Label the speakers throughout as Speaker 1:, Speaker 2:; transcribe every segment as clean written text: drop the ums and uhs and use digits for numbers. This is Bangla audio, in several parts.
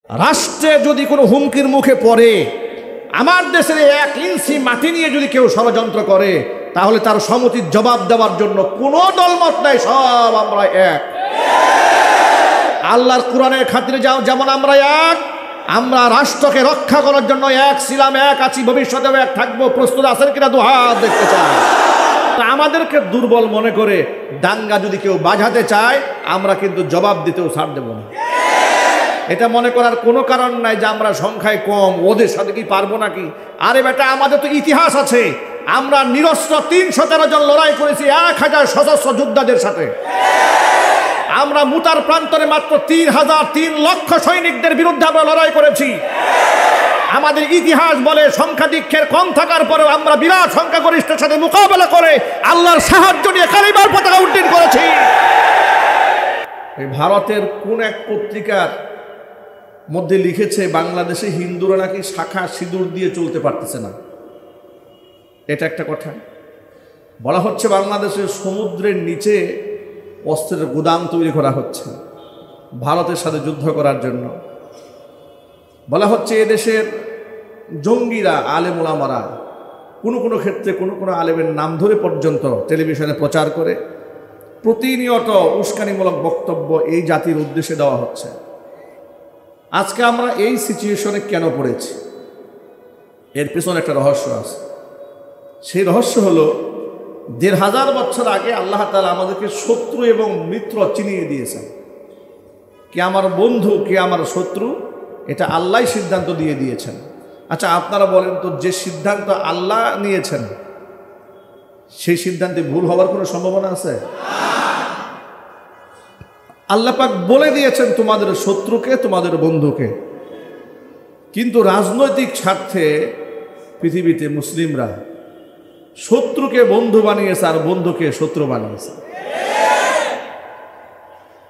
Speaker 1: রাষ্ট্রে যদি কোনো হুমকির মুখে পড়ে, আমার দেশের 1 ইঞ্চি মাটি নিয়ে যদি কেউ ষড়যন্ত্র করে, তাহলে তার সম্মতির জবাব দেওয়ার জন্য কোনো দলমত নাই, সব আমরা এক। আল্লাহর কোরআনের খাতিরে যেমন আমরা এক, আমরা রাষ্ট্রকে রক্ষা করার জন্য এক ছিলাম, এক আছি, ভবিষ্যতেও এক থাকবো। প্রস্তুত আছেন কিনা দু হাত দেখতে চাই। আমাদেরকে দুর্বল মনে করে দাঙ্গা যদি কেউ বাজাতে চায়, আমরা কিন্তু জবাব দিতেও ছাড় দেব না। এটা মনে করার কোনো কারণ নাই যে আমরা সংখ্যায় কম, ওদের সাথে কি পারবো নাকি। আরে বেটা, আমাদের তো ইতিহাস আছে। আমরা নিরস্ত্র 313 জন লড়াই করেছি 1000 সশস্ত্র যোদ্ধাদের সাথে। আমরা মুতার প্রান্তরে মাত্র 3 লক্ষ সৈনিকদের বিরুদ্ধে আমরা লড়াই করেছি। আমাদের ইতিহাস বলে সংখ্যাধিক্যের কম থাকার পরেও আমরা বিরাট সংখ্যাগরিষ্ঠের সাথে মোকাবেলা করে আল্লাহর সাহায্য নিয়ে কালিমার পতাকা উড্ডীন করেছি। এই ভারতের কোন এক পত্রিকার মধ্যে লিখেছে বাংলাদেশে হিন্দুরা নাকি শাখা সিঁদুর দিয়ে চলতে পারতেছে না। এটা একটা কথা। বলা হচ্ছে বাংলাদেশের সমুদ্রের নিচে অস্ত্রের গুদাম তৈরি করা হচ্ছে ভারতের সাথে যুদ্ধ করার জন্য। বলা হচ্ছে এদেশের জঙ্গিরা, আলেম ওলামারা কোনো ক্ষেত্রে কোনো আলেমের নাম ধরে পর্যন্ত টেলিভিশনে প্রচার করে প্রতিনিয়ত উস্কানিমূলক বক্তব্য এই জাতির উদ্দেশ্যে দেওয়া হচ্ছে। আজকে আমরা এই সিচুয়েশনে কেন পড়েছি, এর পেছনে একটা রহস্য আছে। সেই রহস্য হলো 1500 বছর আগে আল্লাহ তাআলা আমাদেরকে শত্রু এবং মিত্র চিনিয়ে দিয়েছেন। কে আমার বন্ধু, কে আমার শত্রু, এটা আল্লাহ সিদ্ধান্ত দিয়ে দিয়েছেন। আচ্ছা, আপনারা বলেন তো, যে সিদ্ধান্ত আল্লাহ নিয়েছেন সেই সিদ্ধান্তে ভুল হওয়ার কোনো সম্ভাবনা আছে? আল্লাহ পাক বলে দিয়েছেন তোমাদের শত্রুকে, তোমাদের বন্ধুকে। কিন্তু রাজনৈতিক স্বার্থে পৃথিবীতে মুসলিমরা শত্রুকে বন্ধু বানিয়েছে আর বন্ধুকে শত্রু বানিয়েছে।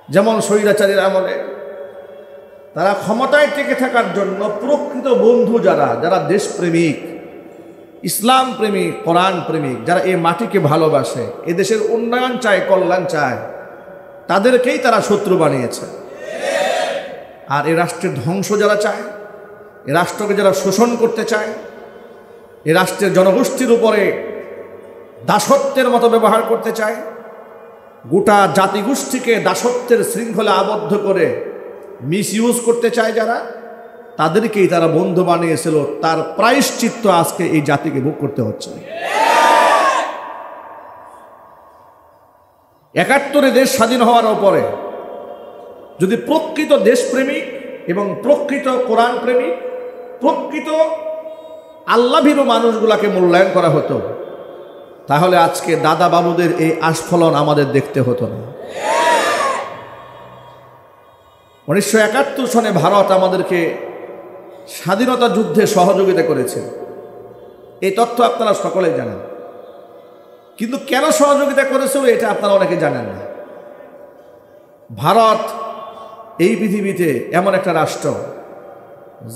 Speaker 1: যেমন স্বৈরাচারীর আমলে তারা ক্ষমতায় টিকে থাকার জন্য প্রকৃত বন্ধু যারা দেশপ্রেমিক, ইসলাম প্রেমিক, কোরআন প্রেমিক, যারা এই মাটিকে ভালোবাসে, এদেশের উন্নয়ন চায়, কল্যাণ চায়, তাদেরকেই তারা শত্রু বানিয়েছে। আর এই রাষ্ট্রের ধ্বংস যারা চায়, এ রাষ্ট্রকে যারা শোষণ করতে চায়, এ রাষ্ট্রের জনগোষ্ঠীর উপরে দাসত্বের মতো ব্যবহার করতে চায়, গোটা জাতিগোষ্ঠীকে দাসত্বের শৃঙ্খলে আবদ্ধ করে মিসইউজ করতে চায় যারা, তাদেরকেই তারা বন্ধু বানিয়েছিল। তার প্রায়শ্চিত্ত আজকে এই জাতিকে ভোগ করতে হচ্ছে। 71 দেশ স্বাধীন হওয়ার পরে যদি প্রকৃত দেশপ্রেমিক এবং প্রকৃত কোরআন প্রেমিক, প্রকৃত আল্লাহভীরু মানুষগুলাকে মূল্যায়ন করা হতো, তাহলে আজকে দাদা বাবুদের এই আস্ফলন আমাদের দেখতে হতো না। 1971 সনে ভারত আমাদেরকে স্বাধীনতা যুদ্ধে সহযোগিতা করেছে, এই তথ্য আপনারা সকলেই জানেন। কিন্তু কেন সহযোগিতা করেছিল এটা আপনারা অনেকে জানেন না। ভারত এই পৃথিবীতে এমন একটা রাষ্ট্র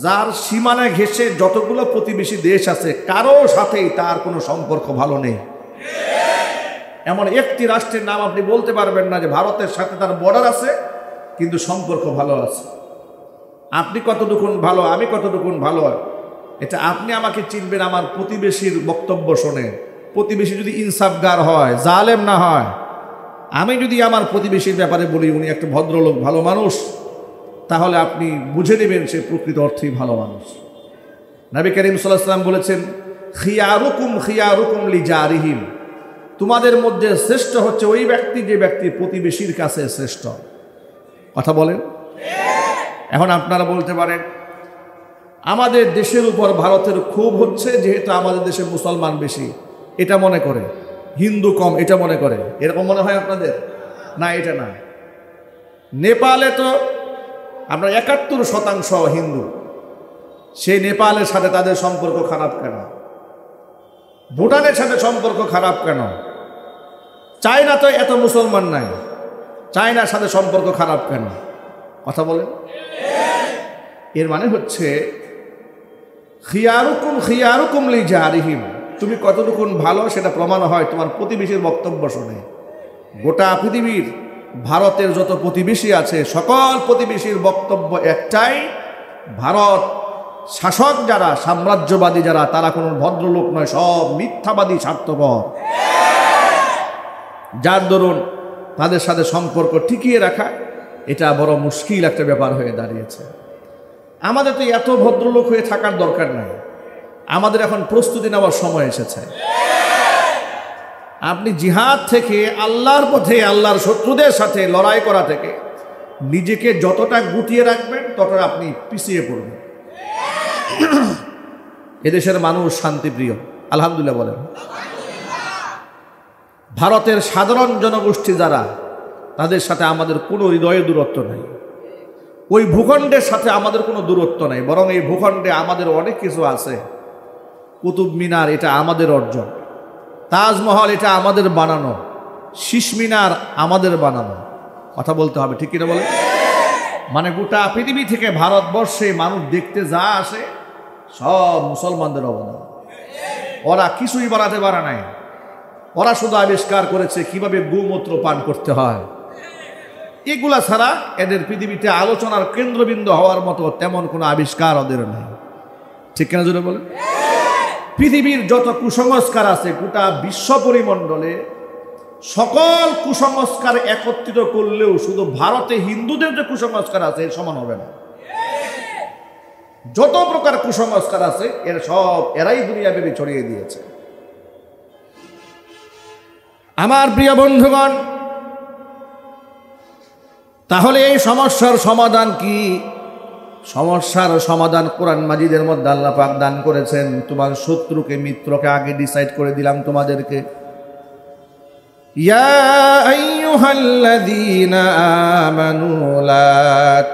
Speaker 1: যার সীমানা ঘেঁষে যতগুলো প্রতিবেশী দেশ আছে, কারো সাথেই তার কোনো সম্পর্ক ভালো নেই। এমন একটি রাষ্ট্রের নাম আপনি বলতে পারবেন না যে ভারতের সাথে তার বর্ডার আছে কিন্তু সম্পর্ক ভালো আছে। আপনি কতটুকুন ভালো, আমি কতটুকুন ভালো, এটা আপনি আমাকে চিনবেন আমার প্রতিবেশীর বক্তব্য শোনে। প্রতিবেশী যদি ইনসাফগার হয়, জালেম না হয়, আমি যদি আমার প্রতিবেশীর ব্যাপারে বলি উনি একটা ভদ্রলোক, ভালো মানুষ, তাহলে আপনি বুঝে নেবেন সে প্রকৃত অর্থেই ভালো মানুষ। নবী করিম সাল্লাল্লাহু আলাইহি ওয়াসাল্লাম বলেছেন, খিয়ারুকুম লিজারিহিম, তোমাদের মধ্যে শ্রেষ্ঠ হচ্ছে ওই ব্যক্তি যে ব্যক্তি প্রতিবেশীর কাছে শ্রেষ্ঠ। কথা বলেন। এখন আপনারা বলতে পারেন আমাদের দেশের উপর ভারতের ক্ষোভ হচ্ছে যেহেতু আমাদের দেশে মুসলমান বেশি, এটা মনে করে, হিন্দু কম এটা মনে করে, এরকম মনে হয় আপনাদের? না, এটা না। নেপালে তো আমরা 71% হিন্দু, সেই নেপালের সাথে তাদের সম্পর্ক খারাপ কেন? ভুটানের সাথে সম্পর্ক খারাপ কেন? চায়না তো এত মুসলমান নাই, চায়নার সাথে সম্পর্ক খারাপ কেন? কথা বলেন। এর মানে হচ্ছে খিয়ারুকুম লিজারিহিম, তুমি কতটুকুন ভালো সেটা প্রমাণ হয় তোমার প্রতিবেশীর বক্তব্য শুনে। গোটা পৃথিবীর ভারতের যত প্রতিবেশী আছে সকল প্রতিবেশীর বক্তব্য একটাই, ভারত শাসক যারা, সাম্রাজ্যবাদী যারা, তারা কোনো ভদ্রলোক নয়, সব মিথ্যাবাদী, স্বার্থপর, যার দরুন তাদের সাথে সম্পর্ক টিকিয়ে রাখা এটা বড় মুশকিল একটা ব্যাপার হয়ে দাঁড়িয়েছে। আমাদের তো এত ভদ্রলোক হয়ে থাকার দরকার নাই, আমাদের এখন প্রস্তুতি নেওয়ার সময় এসেছে। আপনি জিহাদ থেকে, আল্লাহর পথে, আল্লাহর শত্রুদের সাথে লড়াই করা থেকে নিজেকে যতটা গুটিয়ে রাখবেন ততটা আপনি পিছিয়ে পড়বেন। এদেশের মানুষ শান্তিপ্রিয়, আলহামদুলিল্লাহ বলেন। ভারতের সাধারণ জনগোষ্ঠী যারা, তাদের সাথে আমাদের কোনো হৃদয়ের দূরত্ব নাই, ওই ভূখণ্ডের সাথে আমাদের কোনো দূরত্ব নাই, বরং এই ভূখণ্ডে আমাদের অনেক কিছু আছে। কুতুব মিনার এটা আমাদের অর্জন, তাজমহল এটা আমাদের বানানো, শীষ মিনার আমাদের বানানো। কথা বলতে হবে, ঠিক কিনা বলে? মানে গোটা পৃথিবী থেকে ভারতবর্ষে মানুষ দেখতে যা আসে সব মুসলমানদের অবদান। ওরা কিছুই বানাতে পারে নাই, ওরা শুধু আবিষ্কার করেছে কিভাবে গোমূত্র পান করতে হয়। এগুলা ছাড়া এদের পৃথিবীতে আলোচনার কেন্দ্রবিন্দু হওয়ার মতো তেমন কোনো আবিষ্কার ওদের নেই, ঠিক কিনা জোরে বলে? পৃথিবীর যত কুসংস্কার আছে গোটা বিশ্ব পরিমণ্ডলে, সকল কুসংস্কার একত্রিত করলেও শুধু ভারতে হিন্দুদের যে কুসংস্কার আছে এর সমান হবে না। যত প্রকার কুসংস্কার আছে এর সব এরাই দুনিয়াব্যাপী ছড়িয়ে দিয়েছে। আমার প্রিয় বন্ধুগণ, তাহলে এই সমস্যার সমাধান কি? সমস্যার সমাধান কোরআন মাজিদের মধ্যে আল্লাহ পাক দান করেছেন। তোমার শত্রুকে, মিত্রকে আগে ডিসাইড করে দিলাম তোমাদেরকে। ইয়া আইয়ুহাল্লাযীনা আমানু লা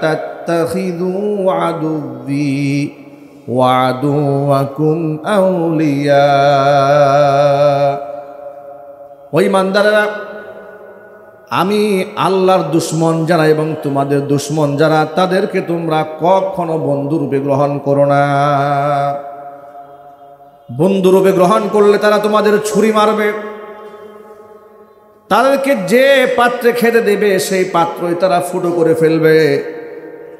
Speaker 1: তাত্তাখিযু আদুব্বি ওয়া আদুওয়াকুম আউলিয়া। ওই ইমানদারেরা, আমি আল্লাহর দুশ্মন যারা এবং তোমাদের দুশ্মন যারা, তাদেরকে তোমরা কখনো বন্ধুরূপে গ্রহণ করো না। বন্ধুরূপে গ্রহণ করলে তারা তোমাদের ছুরি মারবে, তাদেরকে যে পাত্রে খেতে দেবে সেই পাত্রই তারা ফুটো করে ফেলবে।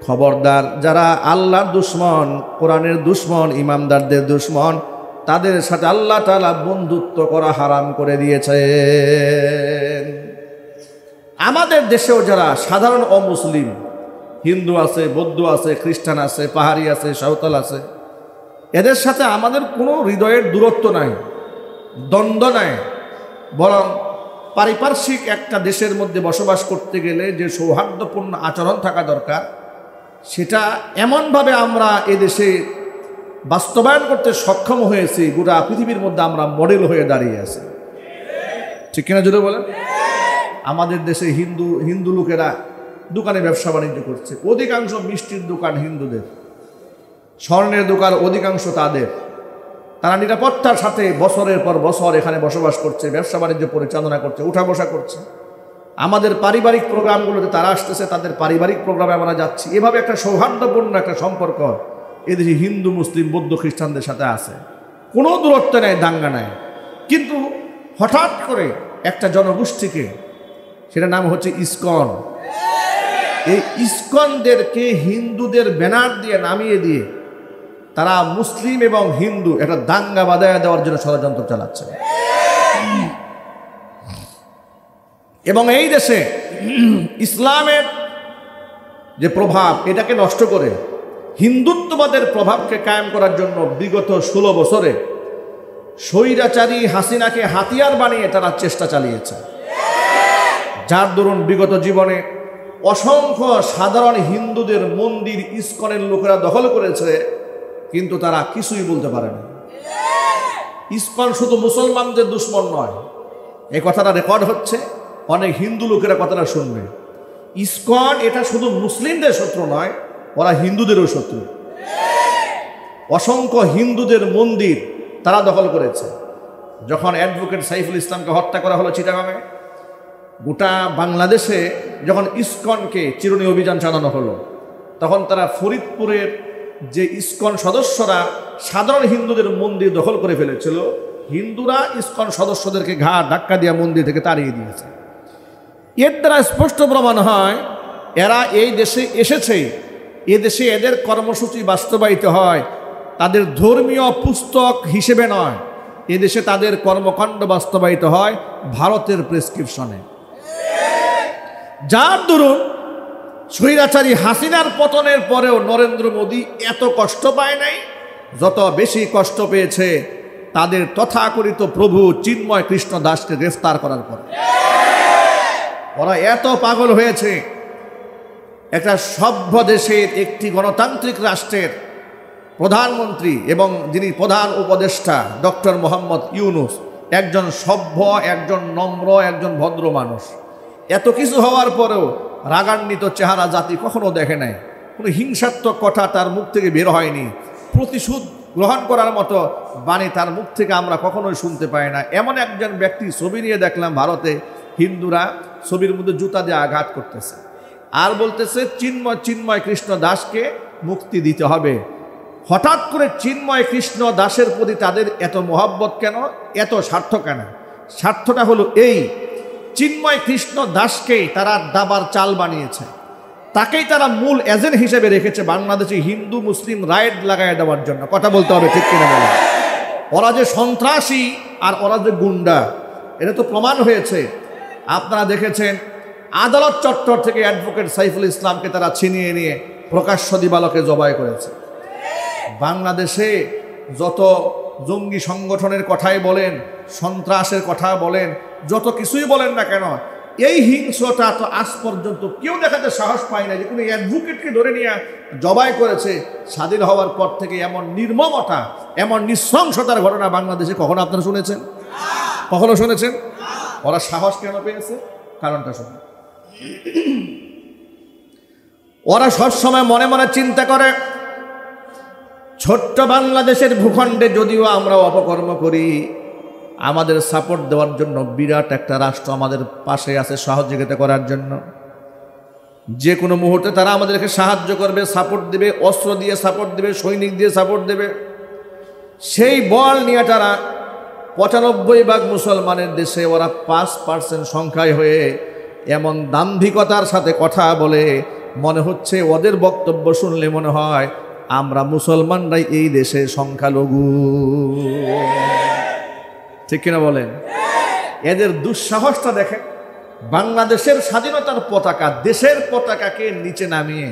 Speaker 1: খবরদার, যারা আল্লাহর দুশ্মন, কোরআনের দুশ্মন, ইমামদারদের দুশ্মন, তাদের সাথে আল্লাহ তাআলা বন্ধুত্ব করা হারাম করে দিয়েছেন। আমাদের দেশেও যারা সাধারণ অমুসলিম, হিন্দু আছে, বৌদ্ধ আছে, খ্রিস্টান আছে, পাহাড়ি আছে, সাঁওতাল আছে, এদের সাথে আমাদের কোনো হৃদয়ের দূরত্ব নাই, দ্বন্দ্ব নাই। বরং পারিপার্শ্বিক একটা দেশের মধ্যে বসবাস করতে গেলে যে সৌহার্দ্যপূর্ণ আচরণ থাকা দরকার, সেটা এমনভাবে আমরা এদেশে বাস্তবায়ন করতে সক্ষম হয়েছি, গোটা পৃথিবীর মধ্যে আমরা মডেল হয়ে দাঁড়িয়ে আছি, ঠিক কিনা জুড়ে বলেন? আমাদের দেশে হিন্দু লোকেরা দোকানে ব্যবসা বাণিজ্য করছে, অধিকাংশ মিষ্টির দোকান হিন্দুদের, স্বর্ণের দোকান অধিকাংশ তাদের। তারা নিরাপত্তার সাথে বছরের পর বছর এখানে বসবাস করছে, ব্যবসা বাণিজ্য পরিচালনা করছে, উঠা বসা করছে। আমাদের পারিবারিক প্রোগ্রামগুলোতে তারা আসতেছে, তাদের পারিবারিক প্রোগ্রামে আমরা যাচ্ছি। এভাবে একটা সৌহার্দ্যপূর্ণ একটা সম্পর্ক এদেশে হিন্দু, মুসলিম, বৌদ্ধ, খ্রিস্টানদের সাথে আছে, কোনো দূরত্ব নেই, দাঙ্গা নেই। কিন্তু হঠাৎ করে একটা জনগোষ্ঠীকে, সেটার নাম হচ্ছে ইসকন, এই ইসকনদেরকে হিন্দুদের ব্যানার দিয়ে নামিয়ে দিয়ে তারা মুসলিম এবং হিন্দু একটা দাঙ্গা বাঁধাইয়া দেওয়ার জন্য ষড়যন্ত্র চালাচ্ছে। এবং এই দেশে ইসলামের যে প্রভাব, এটাকে নষ্ট করে হিন্দুত্ববাদের প্রভাবকে কায়েম করার জন্য বিগত 16 বছরে স্বৈরাচারী হাসিনাকে হাতিয়ার বানিয়ে তারা চেষ্টা চালিয়েছে, যার দরুন বিগত জীবনে অসংখ্য সাধারণ হিন্দুদের মন্দির ইসকনের লোকেরা দখল করেছে, কিন্তু তারা কিছুই বলতে পারে না। ইসকন শুধু মুসলমানদের দুশ্মন নয়, এই কথাটা রেকর্ড হচ্ছে, অনেক হিন্দু লোকেরা কথাটা শুনবে। ইসকন এটা শুধু মুসলিমদের শত্রু নয়, ওরা হিন্দুদেরও শত্রু। অসংখ্য হিন্দুদের মন্দির তারা দখল করেছে। যখন অ্যাডভোকেট সাইফুল ইসলামকে হত্যা করা হলো চিটাগাঙে, গোটা বাংলাদেশে যখন ইসকনকে চিরুনি অভিযান চালানো হলো, তখন তারা ফরিদপুরের যে ইসকন সদস্যরা সাধারণ হিন্দুদের মন্দির দখল করে ফেলেছিল, হিন্দুরা ইসকন সদস্যদেরকে ঘাড় ধাক্কা দিয়ে মন্দির থেকে তাড়িয়ে দিয়েছে। এর দ্বারা স্পষ্ট প্রমাণ হয় এরা এই দেশে এসেছে এদেশে এদের কর্মসূচি বাস্তবায়িত হয় তাদের ধর্মীয় পুস্তক হিসেবে নয়, এদেশে তাদের কর্মকাণ্ড বাস্তবায়িত হয় ভারতের প্রেসক্রিপশনে। যার দরুন স্বৈরাচারী হাসিনার পতনের পরেও নরেন্দ্র মোদী এত কষ্ট পায় নাই যত বেশি কষ্ট পেয়েছে তাদের তথাকথিত প্রভু চিন্ময় কৃষ্ণ দাসকে গ্রেফতার করার পর। ওরা এত পাগল হয়েছে, একটা সভ্য দেশের একটি গণতান্ত্রিক রাষ্ট্রের প্রধানমন্ত্রী এবং যিনি প্রধান উপদেষ্টা ডক্টর মোহাম্মদ ইউনূস একজন সভ্য, একজন নম্র, একজন ভদ্র মানুষ। এত কিছু হওয়ার পরেও রাগান্বিত চেহারা জাতি কখনো দেখে নাই, কোনো হিংসাত্মক কথা তার মুখ থেকে বের হয়নি, প্রতিশোধ গ্রহণ করার মতো বাণী তার মুখ থেকে আমরা কখনোই শুনতে পাই না। এমন একজন ব্যক্তি ছবি নিয়ে দেখলাম ভারতে, হিন্দুরা ছবির মধ্যে জুতা দিয়ে আঘাত করতেছে আর বলতেছে চিন্ময় কৃষ্ণ দাসকে মুক্তি দিতে হবে। হঠাৎ করে চিন্ময় কৃষ্ণ দাসের প্রতি তাদের এত মহব্বত কেন, এত স্বার্থ কেন? স্বার্থটা হলো এই, চিন্ময় কৃষ্ণ দাসকেই তারা দাবার চাল বানিয়েছে, তাকেই তারা মূল এজেন্ট হিসেবে রেখেছে বাংলাদেশে হিন্দু মুসলিম রাইট লাগাই দেওয়ার জন্য। কথা বলতে হবে, ঠিক কিনা বলে? ওরা যে সন্ত্রাসী আর ওরা যে গুন্ডা, এটা তো প্রমাণ হয়েছে। আপনারা দেখেছেন আদালত চত্বর থেকে অ্যাডভোকেট সাইফুল ইসলামকে তারা ছিনিয়ে নিয়ে প্রকাশ্য দিবালোকে জবাই করেছে। বাংলাদেশে যত জঙ্গি সংগঠনের কথাই বলেন, সন্ত্রাসের কথা বলেন, যত কিছুই বলেন না কেন, এই হিংস্রতা তো আজ পর্যন্ত কেউ দেখাতে সাহস পায় না যে কোনো অ্যাডভোকেটকে ধরে নিয়ে জবাই করেছে। স্বাধীন হওয়ার পর থেকে এমন নির্মমতা, এমন নৃশংসতার ঘটনা বাংলাদেশে কখনো আপনারা শুনেছেন? কখনো শুনেছেন? ওরা সাহস কেন পেয়েছে? কারণটা শুনুন। ওরা সবসময় মনে মনে চিন্তা করে, ছোট্ট বাংলাদেশের ভূখণ্ডে যদিও আমরা অপকর্ম করি, আমাদের সাপোর্ট দেওয়ার জন্য বিরাট একটা রাষ্ট্র আমাদের পাশে আছে সহযোগিতা করার জন্য। যে কোনো মুহূর্তে তারা আমাদেরকে সাহায্য করবে, সাপোর্ট দেবে, অস্ত্র দিয়ে সাপোর্ট দেবে, সৈনিক দিয়ে সাপোর্ট দেবে। সেই বল নিয়ে তারা ৯৫% মুসলমানের দেশে ওরা ৫% সংখ্যায় হয়ে এমন দাম্ভিকতার সাথে কথা বলে, মনে হচ্ছে ওদের বক্তব্য শুনলে মনে হয় আমরা মুসলমানরাই এই দেশে সংখ্যালঘু। ঠিক কিনা বলেন? এদের দুঃসাহসটা দেখেন। বাংলাদেশের স্বাধীনতার পতাকা, দেশের পতাকাকে নিচে নামিয়ে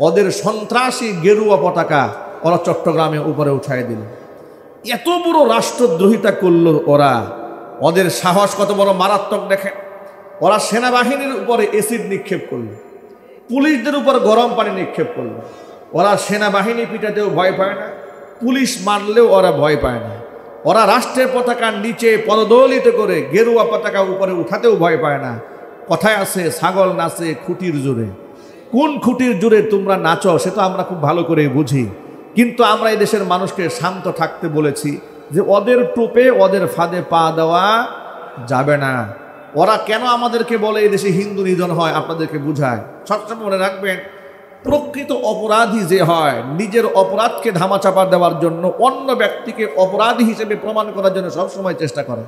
Speaker 1: ওদের সন্ত্রাসী গেরুয়া পতাকা ওরা চট্টগ্রামে উপরে উঠাই দিল। এত বড় রাষ্ট্রদ্রোহিতা করল ওরা। ওদের সাহস কত বড় মারাত্মক দেখেন। ওরা সেনাবাহিনীর উপরে এসিড নিক্ষেপ করল, পুলিশদের উপর গরম পানি নিক্ষেপ করল। ওরা সেনাবাহিনী পিটাতেও ভয় পায় না, পুলিশ মারলেও ওরা ভয় পায় না। ওরা রাষ্ট্রের পতাকার নিচে পদদলিত করে গেরুয়া পতাকা উপরে উঠাতেও ভয় পায় না। কথায় আছে, ছাগল নাচে খুঁটির জোরে। কোন খুঁটির জোরে তোমরা নাচো সে তো আমরা খুব ভালো করে বুঝি, কিন্তু আমরা এই দেশের মানুষকে শান্ত থাকতে বলেছি যে ওদের টোপে ওদের ফাঁদে পা দেওয়া যাবে না। ওরা কেন আমাদেরকে বলে এই দেশে হিন্দু নিধন হয়, আপনাদেরকে বুঝায়। সবসময় মনে রাখবেন, প্রকৃত অপরাধী যে হয় নিজের অপরাধকে ধামাচাপা দেওয়ার জন্য অন্য ব্যক্তিকে অপরাধী হিসেবে প্রমাণ করার জন্য সবসময় চেষ্টা করে।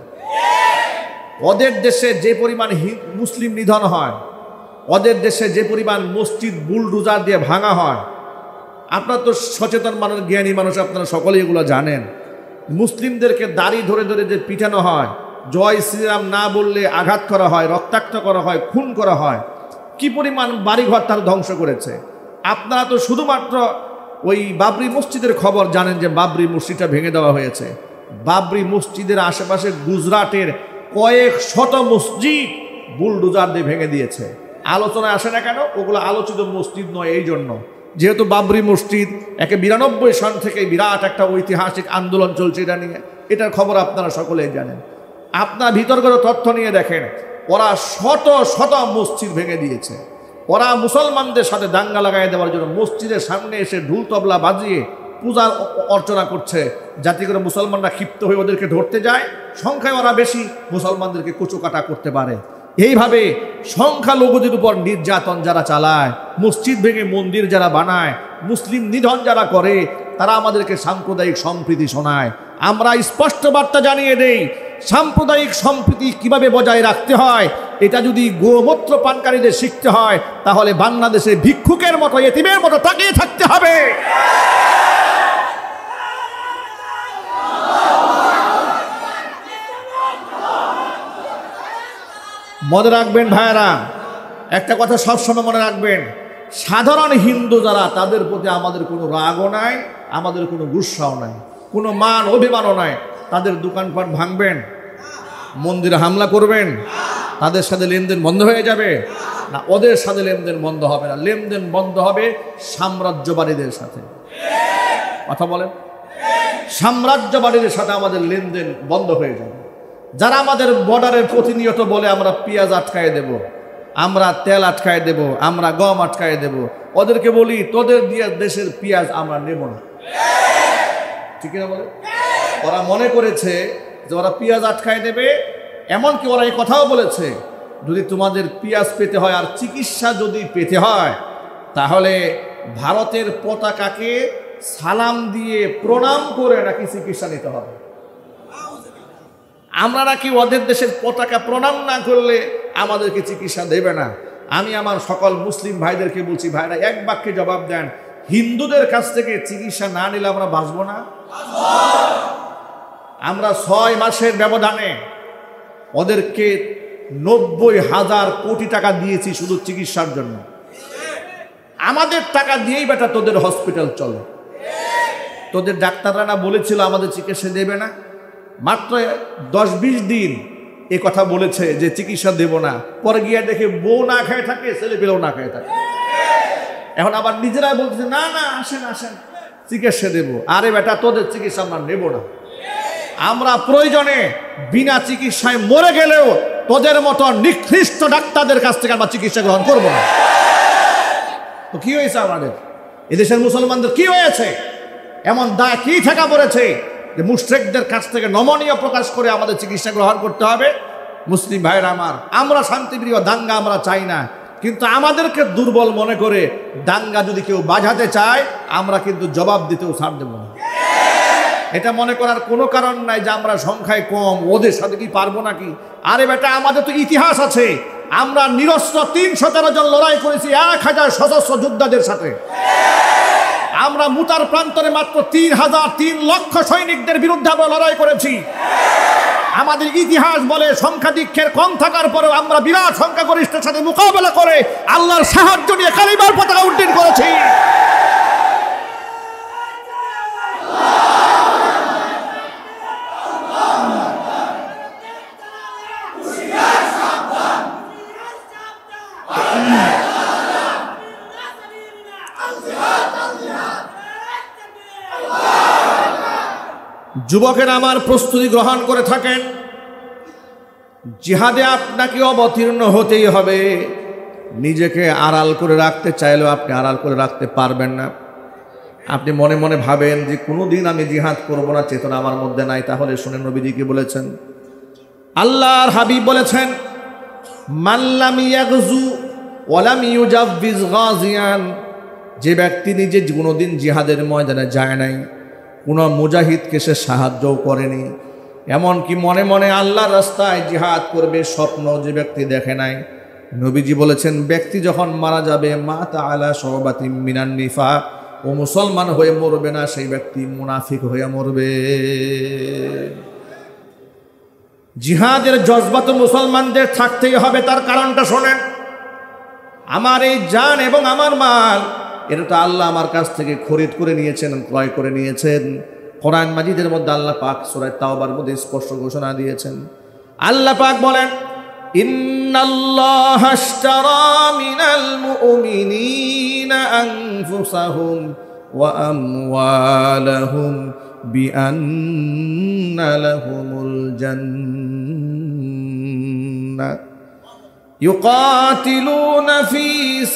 Speaker 1: ওদের দেশে যে পরিমাণ মুসলিম নিধন হয়, ওদের দেশে যে পরিমাণ মসজিদ বুলডোজার দিয়ে ভাঙা হয়, আপনারা তো সচেতন মানুষ, জ্ঞানী মানুষ, আপনারা সকলেই এগুলো জানেন। মুসলিমদেরকে দাড়ি ধরে ধরে যে পিটানো হয়, জয় শ্রীরাম না বললে আঘাত করা হয়, রক্তাক্ত করা হয়, খুন করা হয়, কি পরিমাণ বাড়িঘর তার ধ্বংস করেছে। আপনারা তো শুধুমাত্র ওই বাবরি মসজিদের খবর জানেন যে বাবরি মসজিদটা ভেঙে দেওয়া হয়েছে। বাবরি মসজিদের আশেপাশে গুজরাটের কয়েক শত মসজিদ বুলডোজার দিয়ে ভেঙে দিয়েছে। আলোচনায় আসে না কেন? ওগুলো আলোচিত মসজিদ নয় এই জন্য, যেহেতু বাবরি মসজিদ ১৯৯২ সন থেকে বিরাট একটা ঐতিহাসিক আন্দোলন চলছে এটা নিয়ে, এটার খবর আপনারা সকলেই জানেন। আপনার ভিতরগত তথ্য নিয়ে দেখেন, ওরা শত শত মসজিদ ভেঙে দিয়েছে। ওরা মুসলমানদের সাথে দাঙ্গা লাগাই দেওয়ার জন্য মসজিদের সামনে এসে ঢুল তবলা বাজিয়ে পূজার অর্চনা করছে, যাতে করে মুসলমানরা ক্ষিপ্ত হয়ে ওদেরকে ধরতে যায়। সংখ্যায় ওরা বেশি, মুসলমানদেরকে কুচুকাটা করতে পারে। এইভাবে সংখ্যালঘুদের উপর নির্যাতন যারা চালায়, মসজিদ ভেঙে মন্দির যারা বানায়, মুসলিম নিধন যারা করে, তারা আমাদেরকে সাম্প্রদায়িক সম্প্রীতি শোনায়। আমরা স্পষ্ট বার্তা জানিয়ে দেই, সাম্প্রদায়িক সম্প্রীতি কিভাবে বজায় রাখতে হয় এটা যদি গোমূত্র পানকারীদের শিখতে হয়, তাহলে বাংলাদেশে ভিক্ষুকের মতো, এতিমের মতো তাকিয়ে থাকতে হবে। মনে রাখবেন ভাইরা, একটা কথা সবসময় মনে রাখবেন, সাধারণ হিন্দু যারা, তাদের প্রতি আমাদের কোনো রাগও নাই, আমাদের কোনো গুস্সাও নাই, কোনো মান অভিমানও নাই। তাদের দোকানপাট ভাঙবেন, মন্দিরে হামলা করবেন, তাদের সাথে লেনদেন বন্ধ হয়ে যাবে না? ওদের সাথে লেনদেন বন্ধ হবে না, লেনদেন বন্ধ হবে সাম্রাজ্যবাদীদের সাথে। কথা বলেন, সাম্রাজ্যবাদীদের সাথে আমাদের লেনদেন বন্ধ হয়ে যাবে। যারা আমাদের বর্ডারের প্রতিনিয়ত বলে আমরা পেঁয়াজ আটকায় দেব, আমরা তেল আটকায় দেব, আমরা গম আটকায় দেব, ওদেরকে বলি তোদের দিয়ে দেশের পেঁয়াজ আমরা নেব না। ঠিক না বলে? ওরা মনে করেছে যে ওরা পেঁয়াজ আটকায় দেবে। এমনকি ওরা এই কথাও বলেছে, যদি তোমাদের পেঁয়াজ পেতে হয় আর চিকিৎসা যদি পেতে হয়, তাহলে ভারতের পতাকাকে সালাম দিয়ে প্রণাম করে নাকি চিকিৎসা নিতে হবে। আমরা নাকি ওদের দেশের পতাকা প্রণাম না করলে আমাদেরকে চিকিৎসা দেবে না। আমি আমার সকল মুসলিম ভাইদেরকে বলছি, ভাইরা এক বাক্যে জবাব দেন, হিন্দুদের কাছ থেকে চিকিৎসা না নিলে আমরা বাঁচবো না? আমরা 6 মাসের ব্যবধানে ওদেরকে 90,000 কোটি টাকা দিয়েছি শুধু চিকিৎসার জন্য। আমাদের টাকা দিয়েই বেটা তোদের হসপিটাল চলে। তোদের ডাক্তাররা না বলেছিল আমাদের চিকিৎসা দেবে না? মাত্র 10-20 দিন এ কথা বলেছে যে চিকিৎসা দেব না, পরে গিয়ে দেখে বউ না খেয়ে থাকে, ছেলে পেলেও না খেয়ে থাকে। এখন আবার নিজেরাই বলতেছে না না আসেন আসেন চিকিৎসা দেব। আরে বেটা, তোদের চিকিৎসা আমরা নেব না। আমরা প্রয়োজনে বিনা চিকিৎসায় মরে গেলেও তোদের মতো নিকৃষ্ট ডাক্তারদের কাছ থেকে আমরা চিকিৎসা গ্রহণ করব না। তো কি হয়েছে আমাদের এদেশের মুসলমানদের? কি হয়েছে? এমন দায় কি ঠেকা পড়েছে যে মুশরিকদের কাছ থেকে নমনীয় প্রকাশ করে আমাদের চিকিৎসা গ্রহণ করতে হবে? মুসলিম ভাইরা আমার, আমরা শান্তিপ্রিয়, দাঙ্গা আমরা চাই না, কিন্তু আমাদেরকে দুর্বল মনে করে দাঙ্গা যদি কেউ বাজাতে চায়, আমরা কিন্তু জবাব দিতেও ছাড় দেব না। এটা মনে করার কোনো কারণ নাই যে আমরা সংখ্যায় কম, ওদের সাথে কি পারবো নাকি? আরে বেটা, আমাদের তো ইতিহাস আছে। আমরা নিরস্ত্র 313 জন লড়াই করেছি 1000 সশস্ত্র যোদ্ধাদের সাথে। আমরা মুতার প্রান্তরে মাত্র 3 লক্ষ সৈনিকদের বিরুদ্ধে আমরা লড়াই করেছি। আমাদের ইতিহাস বলে সংখ্যাধিক্যের কম থাকার পরেও আমরা বিরাট সংখ্যাগরিষ্ঠের সাথে মোকাবেলা করে আল্লাহর সাহায্য নিয়ে কালিমার পতাকা উড্ডীন করেছি। যুবকেরা আমার, প্রস্তুতি গ্রহণ করে থাকেন। জিহাদে আপনাকে অবতীর্ণ হতেই হবে। নিজেকে আড়াল করে রাখতে চাইলেও আপনি আড়াল করে রাখতে পারবেন না। আপনি মনে মনে ভাবেন যে কোনোদিন আমি জিহাদ করব না, চেতনা আমার মধ্যে নাই। তাহলে শুনেন, নবীজি কি বলেছেন? আল্লাহর হাবিব বলেছেন, মাল্লাম ইয়াগজু ওয়ালাম ইউজাব্বিজ গাজিয়ান, যে ব্যক্তি নিজে কোনোদিন জিহাদের ময়দানে যায় নাই, কোনো মুজাহিদকে সে সাহায্যও করেনি, এমনকি মনে মনে আল্লাহর রাস্তায় জিহাদ করবে স্বপ্ন যে ব্যক্তি দেখে নাই, নবীজি বলেছেন ব্যক্তি যখন মারা যাবে মাতা আলা শুবাতিম মিনান নিফাক, ও মুসলমান হয়ে মরবে না, সেই ব্যক্তি মুনাফিক হয়ে মরবে। জিহাদের জজবা তো মুসলমানদের থাকতেই হবে। তার কারণটা শোনেন, আমার এই জান এবং আমার মাল, এটা তো আল্লাহ আমার কাছ থেকে খরিদ করে নিয়েছেন, ক্রয় করে নিয়েছেন। কোরআন মাজিদের মধ্যে আল্লাহ পাক সূরা তাওবার মধ্যে স্পষ্ট ঘোষণা দিয়েছেন। আল্লাহ পাক বলেন, ইন্নাল্লাহা আশতারা মিনাল মুমিনিনা আনফুসাহুম ওয়া আমওয়ালাহুম বিআন্না লাহুমুল জান্নাহ يقاتلون في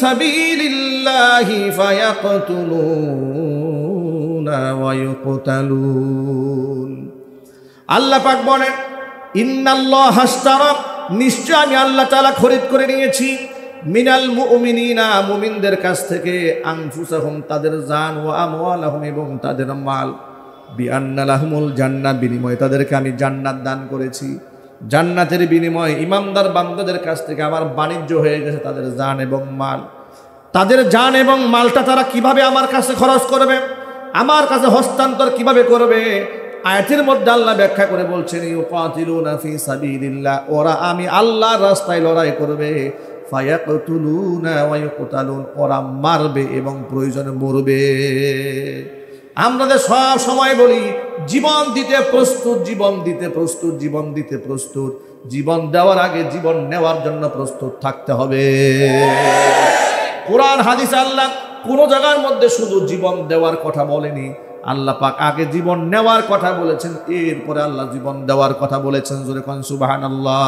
Speaker 1: سبيل الله فيقتلون ويقتلون। আল্লাহ পাক বলেন, ইন্নাল্লাহ আশতারা, নিশ্চয় আমি আল্লাহ তাআলা খরিদ করে নিয়েছি, মিনাল মুমিনিনা, মুমিনদের কাছ থেকে, আনফুসাহুম, তাদের জান, ওয়া আমওয়ালাহুম, এবং তাদের মাল, বিআন্না লাহুমুল জান্নাহ, বিনিময়ে তাদেরকে আমি জান্নাত দান করেছি। জান্নাতের বিনিময়ে ইমানদার বান্দাদের কাছ থেকে আমার বাণিজ্য হয়ে গেছে তাদের জান এবং মাল। তাদের জান এবং মালটা তারা কিভাবে আমার কাছে খরচ করবে, আমার কাছে হস্তান্তর কিভাবে করবে? আয়াতের মধ্যে আল্লাহ ব্যাখ্যা করে বলছেন, ইউকাতিলুনা ফি সাবিলিল্লাহ, ওরা আমি আল্লাহর রাস্তায় লড়াই করবে, ফায়াকতুলুনা ওয়া ইউকতালুন, ওরা মারবে এবং প্রয়োজনে মরবে। আমরা সব সময় বলি জীবন দিতে প্রস্তুত, জীবন দিতে প্রস্তুত, জীবন দিতে প্রস্তুত। জীবন দেওয়ার আগে জীবন নেওয়ার জন্য প্রস্তুত থাকতে হবে। কোরআন হাদিস আল্লাহ কোন জায়গার মধ্যে শুধু জীবন দেওয়ার কথা বলেনি, আল্লাহ পাক আগে জীবন নেওয়ার কথা বলেছেন, এরপরে আল্লাহ জীবন দেওয়ার কথা বলেছেন। জোরে কোন সুবহানাল্লাহ।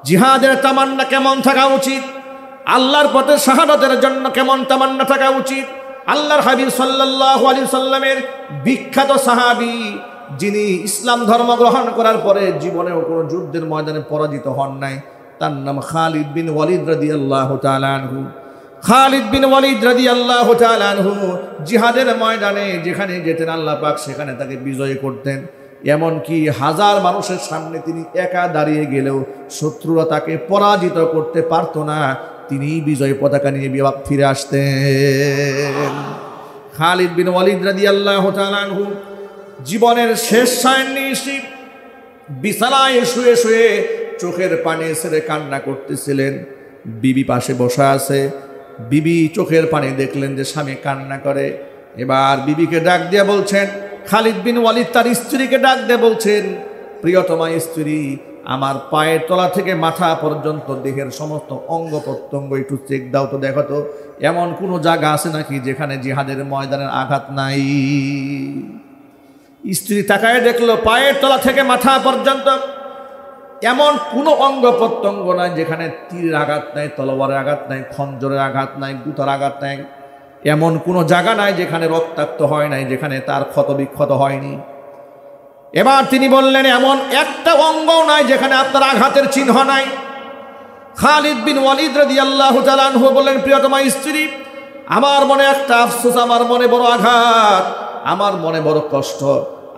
Speaker 1: জিহাদের তামান্না কেমন থাকা উচিত? আল্লাহর পথে শাহাদাতের জন্য কেমন তামান্না থাকা উচিত? আল্লাহর হাবিব সাল্লাল্লাহু আলাইহি সাল্লামের বিখ্যাত সাহাবী, যিনি ইসলাম ধর্ম গ্রহণ করার পরে জীবনেও কোনো যুদ্ধের ময়দানে পরাজিত হন নাই, তার নাম খালিদ বিন ওয়ালিদ রাদিয়াল্লাহু তাআলা আনহু। খালিদ বিন ওয়ালিদ রাদিয়াল্লাহু তাআলা আনহু জিহাদের ময়দানে যেখানে যেতেন আল্লাহ পাক সেখানে তাকে বিজয় করতেন। এমনকি হাজার মানুষের সামনে তিনি একা দাঁড়িয়ে গেলেও শত্রুরা তাকে পরাজিত করতে পারত না, তিনি বিজয় পতাকা নিয়ে ফিরে আসতেন। খালিদ বিন ওয়ালিদ রাদিয়াল্লাহু তাআলা আনহু জীবনের শেষ নিশি বিছানায় শুয়ে শুয়ে চোখের পানি ছেড়ে কান্না করতেছিলেন। বিবি পাশে বসা আছে। বিবি চোখের পানি দেখলেন যে স্বামী কান্না করে, এবার বিবিকে ডাক দিয়ে বলছেন, খালিদ বিন ওয়ালিদ তার স্ত্রীকে ডাক দিয়ে বলছেন, প্রিয়তমা স্ত্রী, আমার পায়ের তলা থেকে মাথা পর্যন্ত দেহের সমস্ত অঙ্গ প্রত্যঙ্গ একটু চেক দাও তো, দেখো তো এমন কোনো জায়গা আছে নাকি যেখানে জিহাদের ময়দানের আঘাত নাই। স্ত্রী তাকায় দেখলো পায়ের তলা থেকে মাথা পর্যন্ত এমন কোনো অঙ্গ প্রত্যঙ্গ নাই যেখানে তীরের আঘাত নাই, তলোয়ারের আঘাত নাই, খঞ্জরের আঘাত নাই, গুতার আঘাত নাই। এমন কোনো জায়গা নাই যেখানে রক্তাক্ত হয় নাই, যেখানে তার ক্ষত বিক্ষত হয়নি। এবার তিনি বললেন, এমন একটা অঙ্গও নাই যেখানে আপনার আঘাতের চিহ্ন নাই। খালিদ বিন ওয়ালিদ রাদিয়াল্লাহু তাআলা আনহু বললেন, প্রিয়তমা স্ত্রী, আমার মনে একটা আফসোস, আমার মনে বড় আঘাত, আমার মনে বড় কষ্ট।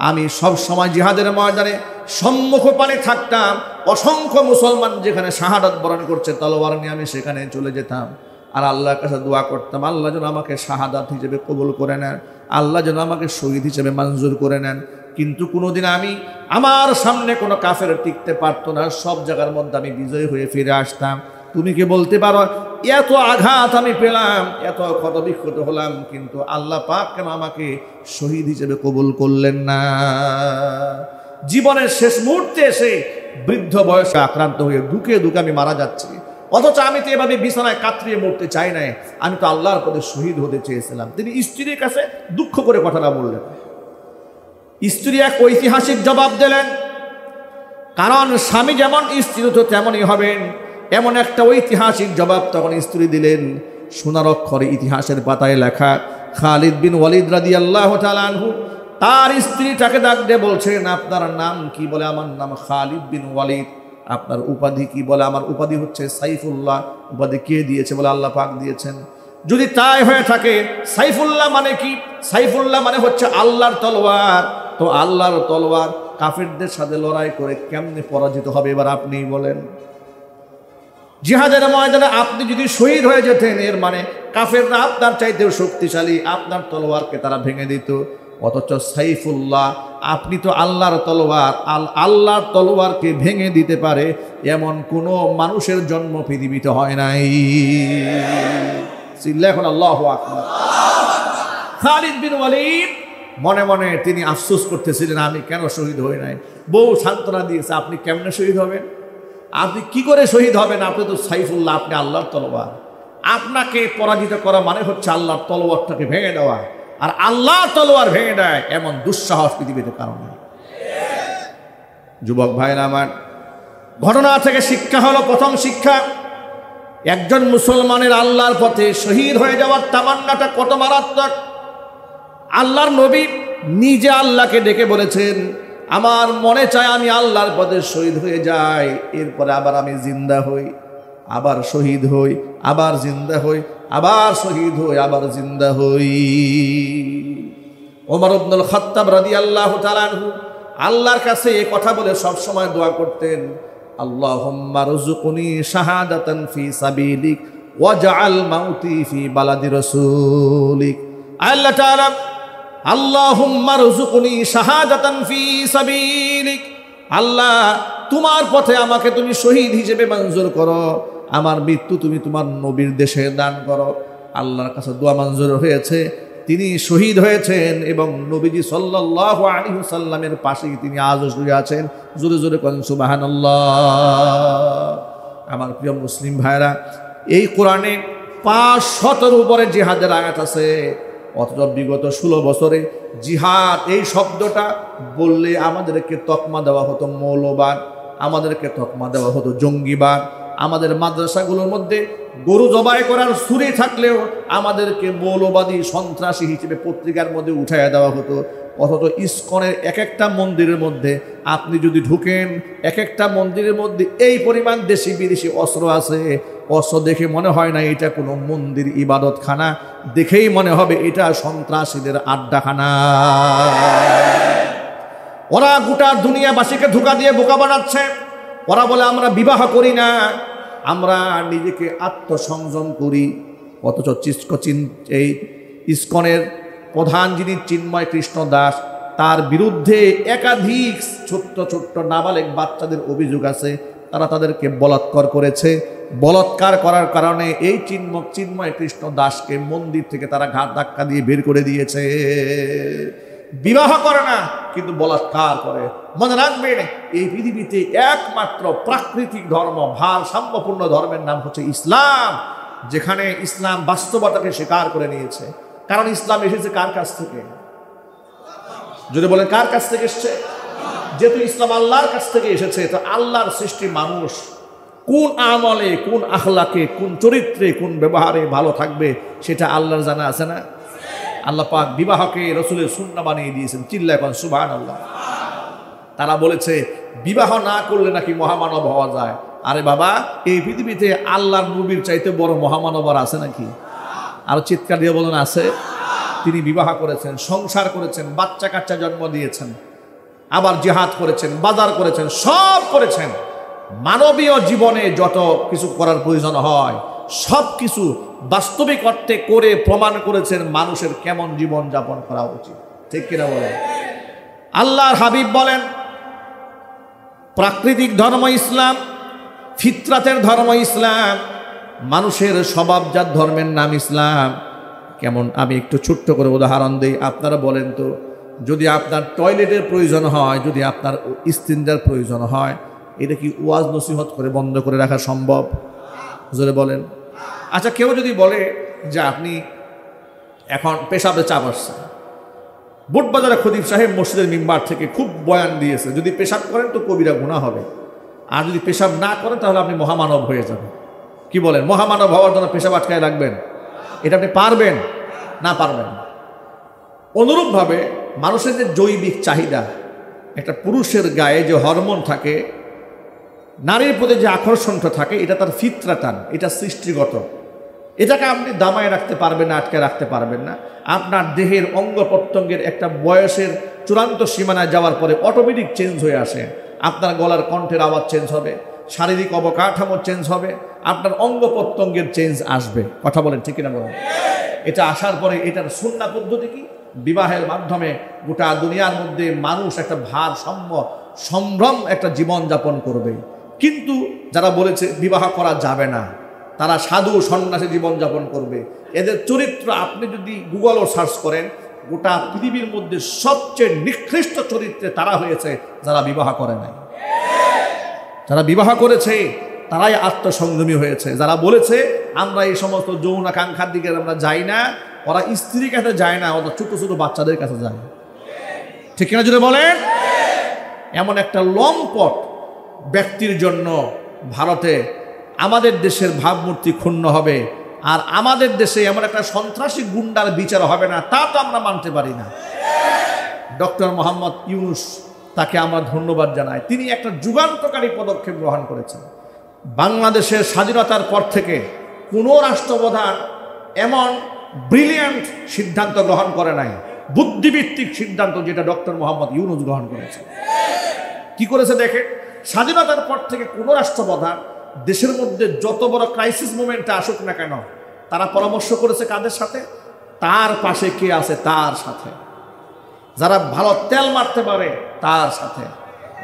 Speaker 1: আমি সব সময় জিহাদের ময়দানে সম্মুখ পানে থাকতাম, অসংখ্য মুসলমান যেখানে শাহাদাত বরণ করছে তলোয়ার নিয়ে আমি সেখানে চলে যেতাম আর আল্লাহর কাছে দোয়া করতাম, আল্লাহ যেন আমাকে শাহাদাত হিসেবে কবুল করে নেন, আল্লাহ যেন আমাকে শহীদ হিসেবে মঞ্জুর করে নেন। কিন্তু কোনোদিন আমি আমার সামনে কোনো কাফের টিকতে পারতো না, সব জায়গার মধ্যে আমি বিজয় হয়ে ফিরে আসতাম। তুমি কি বলতে পারো এত আঘাত আমি পেলাম, এত ক্ষত বিক্ষত হলাম, কিন্তু আল্লাহ পাক কেন আমাকে শহীদ হিসেবে কবুল করলেন না? জীবনের শেষ মুহূর্তে এসে বৃদ্ধ বয়সে আক্রান্ত হয়ে দুঃখে দুঃখে আমি মারা যাচ্ছি, অথচ আমি তো এভাবে বিছানায় কাতরিয়ে মরতে চাই নাই, আমি তো আল্লাহর পথে শহীদ হতে চেয়েছিলাম। তিনি স্ত্রীর কাছে দুঃখ করে কথাটা বললেন। স্ত্রী এক ঐতিহাসিক জবাব দিলেন, কারণ স্বামী যেমন স্ত্রী তো তেমনই হবেন, এমন একটা ঐতিহাসিক জবাব তখন স্ত্রী দিলেন। সোনার অক্ষরে ইতিহাসের পাতায় লেখা, খালিদ বিন ওয়ালিদ রাদিয়াল্লাহু তাআলা আনহু তার স্ত্রীটাকে ডাক দিয়ে বলছেন, আপনার নাম কি? বলে, আমার নাম খালিদ বিন ওয়ালিদ। আপনার উপাধি কি? বলে, আমার উপাধি হচ্ছে সাইফুল্লাহ। উপাধি কে দিয়েছে? বলে, আল্লাহ পাক দিয়েছেন। যদি তাই হয়ে থাকে, সাইফুল্লাহ মানে কি? সাইফুল্লাহ মানে হচ্ছে আল্লাহর তলোয়ার। তো আল্লাহর তলোয়ার কাফেরদের সাথে লড়াই করে কেমনে পরাজিত হবে? এবার আপনিই বলেন। জিহাদের ময়দানে আপনি যদি শহীদ হয়ে যেতেন, এর মানে কাফেররা আপনার চাইতেও শক্তিশালী, আপনার তলোয়ারকে তারা ভেঙে দিত। অথচ সাইফুল্লাহ, আপনি তো আল্লাহর তলোয়ার, আল্লাহর তলোয়ারকে ভেঙে দিতে পারে এমন কোনো মানুষের জন্ম পৃথিবীতে হয় নাই। এখন আল্লাহু আকবার। খালিদ বিন ওয়ালিদ মনে মনে তিনি আফসোস করতেছিলেন, আমি কেন শহীদ হই নাই। বউ সান্ত্বনা দিয়েছে, আপনি কেমনে শহীদ হবেন? আপনি কি করে শহীদ হবেন? আপনি তো সাইফুল্লাহ, আপনি আল্লাহর তলোয়ার। আপনাকে পরাজিত করা মানে হচ্ছে আল্লাহর তলোয়ারটাকে ভেঙে দেওয়া, আর আল্লাহর তলোয়ার ভেঙে দেয় এমন দুঃসাহস পৃথিবীতে কারণ নেই। যুবক ভাইরা আমার, ঘটনা থেকে শিক্ষা হলো, প্রথম শিক্ষা, একজন মুসলমানের আল্লাহর পথে শহীদ হয়ে যাওয়ার তামান্নাটা কত মারাত্মক। আল্লাহর নবী নিজে আল্লাহকে ডেকে বলেছেন, আমার মনে চায় আমি আল্লাহর পথে শহীদ হয়ে যাই, এরপরে আবার আমি জিন্দা হই, আবার শহীদ হই, আবার জিন্দা হই, আবার শহীদ হই, আবার জিন্দা হই। ওমর ইবনুল খাত্তাব রাদিয়াল্লাহু তাআলা আনহু আল্লাহর কাছে এই কথা বলে সব সময় দোয়া করতেন, আল্লাহুম্মা রযুকনি শাহাদাতান ফি সাবিলিক ওয়াজআল মাউতি ফি বালাদি রাসূলিক। আল্লাহ তাআলা আল্লাহুম্মা রযুকনি শাহাদাতান ফি সাবিলিক, আল্লাহ তোমার পথে আমাকে তুমি শহীদ হিসেবে মঞ্জুর করো, আমার মৃত্যু তুমি তোমার নবীর দেশে দান করো। আল্লাহর কাছে দোয়া মঞ্জুর হয়েছে, তিনি শহীদ হয়েছেন এবং নবীজি সাল্লাল্লাহু আলাইহি ওয়াসাল্লামের পাশেই তিনি আজও শুয়ে আছেন। জোরে জোরে বলেন সুবহানাল্লাহ। আমার প্রিয় মুসলিম ভাইরা, এই কোরআনে 500-এর উপরে জিহাদের আয়াত আছে, অথচ বিগত 16 বছরে জিহাদ এই শব্দটা বললে আমাদেরকে তকমা দেওয়া হতো মৌলবাদ, আমাদেরকে তকমা দেওয়া হতো জঙ্গিবাদ। আমাদের মাদ্রাসাগুলোর মধ্যে গরু জবাই করার ছুরি থাকলেও আমাদেরকে মৌলবাদী সন্ত্রাসী হিসেবে পত্রিকার মধ্যে উঠাইয়া দেওয়া হতো। অথচ ইসকনের এক একটা মন্দিরের মধ্যে আপনি যদি ঢুকেন, এক একটা মন্দিরের মধ্যে এই পরিমাণ দেশি বিদেশি অস্ত্র আছে। অস্ত্র দেখে মনে হয় না এটা কোনো মন্দির ইবাদতখানা, দেখেই মনে হবে এটা সন্ত্রাসীদের আড্ডাখানা। ওরা গোটা দুনিয়াবাসীকে ধোঁকা দিয়ে বোকা বানাচ্ছে। ওরা বলে আমরা বিবাহ করি না, আমরা নিজেকে আত্মসংযম করি। অথচ এই ইসকনের প্রধান যিনি চিন্ময় কৃষ্ণ দাস, তার বিরুদ্ধে একাধিক ছোট্ট ছোট্ট নাবালেগ বাচ্চাদের অভিযোগ আছে, তারা তাদেরকে বলাৎকার করেছে। বলাৎকার করার কারণে এই চিন্ময় কৃষ্ণ দাসকে মন্দির থেকে তারা ঘাট ধাক্কা দিয়ে বের করে দিয়েছে। বিবাহ করে না কিন্তু বলাৎকার করে। মনে রাখবেন, এই পৃথিবীতে একমাত্র প্রাকৃতিক ধর্ম, ভারসাম্যপূর্ণ ধর্মের নাম হচ্ছে ইসলাম, যেখানে ইসলাম বাস্তবতাকে স্বীকার করে নিয়েছে। কারণ ইসলাম এসেছে কার কাছ থেকে? যদি বলেন কার কাছ থেকে এসছে? যেহেতু ইসলাম আল্লাহর কাছ থেকে এসেছে, তো আল্লাহর সৃষ্টি মানুষ কোন আমলে, কোন আখলাকে, কোন চরিত্রে, কোন ব্যবহারে ভালো থাকবে সেটা আল্লাহর জানা আছে না? আল্লাহ পাক বিবাহকে রসুলের সুন্নাহ বানিয়ে দিয়েছেন। চিল্লায় এখন সুবহানাল্লাহ। তারা বলেছে বিবাহ না করলে নাকি মহামানব হওয়া যায়। আরে বাবা, এই পৃথিবীতে আল্লাহর নবীর চাইতে বড় মহামানব আর আছে নাকি? আরো চিৎকার দিয়ে বলেন আছে। তিনি বিবাহ করেছেন, সংসার করেছেন, বাচ্চা কাচ্চা জন্ম দিয়েছেন, আবার জিহাদ করেছেন, বাজার করেছেন, সব করেছেন। মানবীয় জীবনে যত কিছু করার প্রয়োজন হয় সব কিছু বাস্তবিক অর্থে করে প্রমাণ করেছেন মানুষের কেমন জীবন যাপন করা উচিত। ঠিক কিনা বলেন? আল্লাহর হাবিব বলেন প্রাকৃতিক ধর্ম ইসলাম, ফিতরাতের ধর্ম ইসলাম, মানুষের স্বভাবজাত ধর্মের নাম ইসলাম। কেমন? আমি একটু ছোট্ট করে উদাহরণ দিই। আপনারা বলেন তো, যদি আপনার টয়লেটের প্রয়োজন হয়, যদি আপনার ইস্তিনজার প্রয়োজন হয়, এটা কি ওয়াজ নসিহত করে বন্ধ করে রাখা সম্ভব? জোরে বলেন। আচ্ছা, কেউ যদি বলে যে আপনি এখন পেশাবে চাপ আসছে, বুটবাজারে খদিব সাহেব মসজিদের মিম্বার থেকে খুব বয়ান দিয়েছে, যদি পেশাব করেন তো কবিরা গুনাহ হবে, আর যদি পেশাব না করেন তাহলে আপনি মহামানব হয়ে যাবেন। কি বলেন? মহামানব হওয়ার জন্য পেশাব আটকায় রাখবেন? এটা আপনি পারবেন না? পারবেন না। অনুরূপভাবে মানুষের যে জৈবিক চাহিদা, একটা পুরুষের গায়ে যে হরমোন থাকে, নারীর প্রতি যে আকর্ষণটা থাকে, এটা তার ফিতরাতান, এটা সৃষ্টিগত। এটাকে আপনি দামায় রাখতে পারবেন না, আটকে রাখতে পারবেন না। আপনার দেহের অঙ্গ প্রত্যঙ্গের একটা বয়সের চূড়ান্ত সীমানায় যাওয়ার পরে অটোমেটিক চেঞ্জ হয়ে আসে। আপনার গলার কণ্ঠের আওয়াজ চেঞ্জ হবে, শারীরিক অবকাঠামো চেঞ্জ হবে, আপনার অঙ্গ প্রত্যঙ্গের চেঞ্জ আসবে। কথা বলেন ঠিক কিনা বলেন? এটা আসার পরে এটার সুন্নাহ পদ্ধতি কি? বিবাহের মাধ্যমে গোটা দুনিয়ার মধ্যে মানুষ একটা ভারসাম্য সম্ভ্রম একটা জীবন যাপন করবে। কিন্তু যারা বলেছে বিবাহ করা যাবে না, তারা সাধু সন্ন্যাসী জীবনযাপন করবে, এদের চরিত্র আপনি যদি গুগলও সার্চ করেন, গোটা পৃথিবীর মধ্যে সবচেয়ে নিকৃষ্ট চরিত্রে তারা হয়েছে যারা বিবাহ করে নাই। যারা বিবাহ করেছে তারাই আত্মসংযমী হয়েছে। যারা বলেছে আমরা এই সমস্ত যৌন আকাঙ্ক্ষার দিকে আমরা যাই না, ওরা স্ত্রীর কাছে যায় না, ওরা ছোট ছোট বাচ্চাদের কাছে যায়। ঠিক কিনা যদি বলেন? এমন একটা লম্পট ব্যক্তির জন্য ভারতে আমাদের দেশের ভাবমূর্তি ক্ষুণ্ণ হবে, আর আমাদের দেশে এমন একটা সন্ত্রাসী গুন্ডার বিচার হবে না, তা তো আমরা মানতে পারি না। ডক্টর মোহাম্মদ ইউনূস, তাকে আমরা ধন্যবাদ জানাই। তিনি একটা যুগান্তকারী পদক্ষেপ গ্রহণ করেছেন। বাংলাদেশের স্বাধীনতার পর থেকে কোনো রাষ্ট্রপ্রধান এমন ব্রিলিয়ান্ট সিদ্ধান্ত গ্রহণ করে নাই বুদ্ধিভিত্তিক সিদ্ধান্ত যেটা ডক্টর মোহাম্মদ ইউনূস গ্রহণ করেছে। কি করেছে দেখে, স্বাধীনতার পর থেকে কোনো রাষ্ট্রপ্রধান দেশের মধ্যে যত বড় ক্রাইসিস মোমেন্টে আসুক না কেন, তারা পরামর্শ করেছে কাদের সাথে? তার পাশে কে আছে তার সাথে, যারা ভালো তেল মারতে পারে তার সাথে,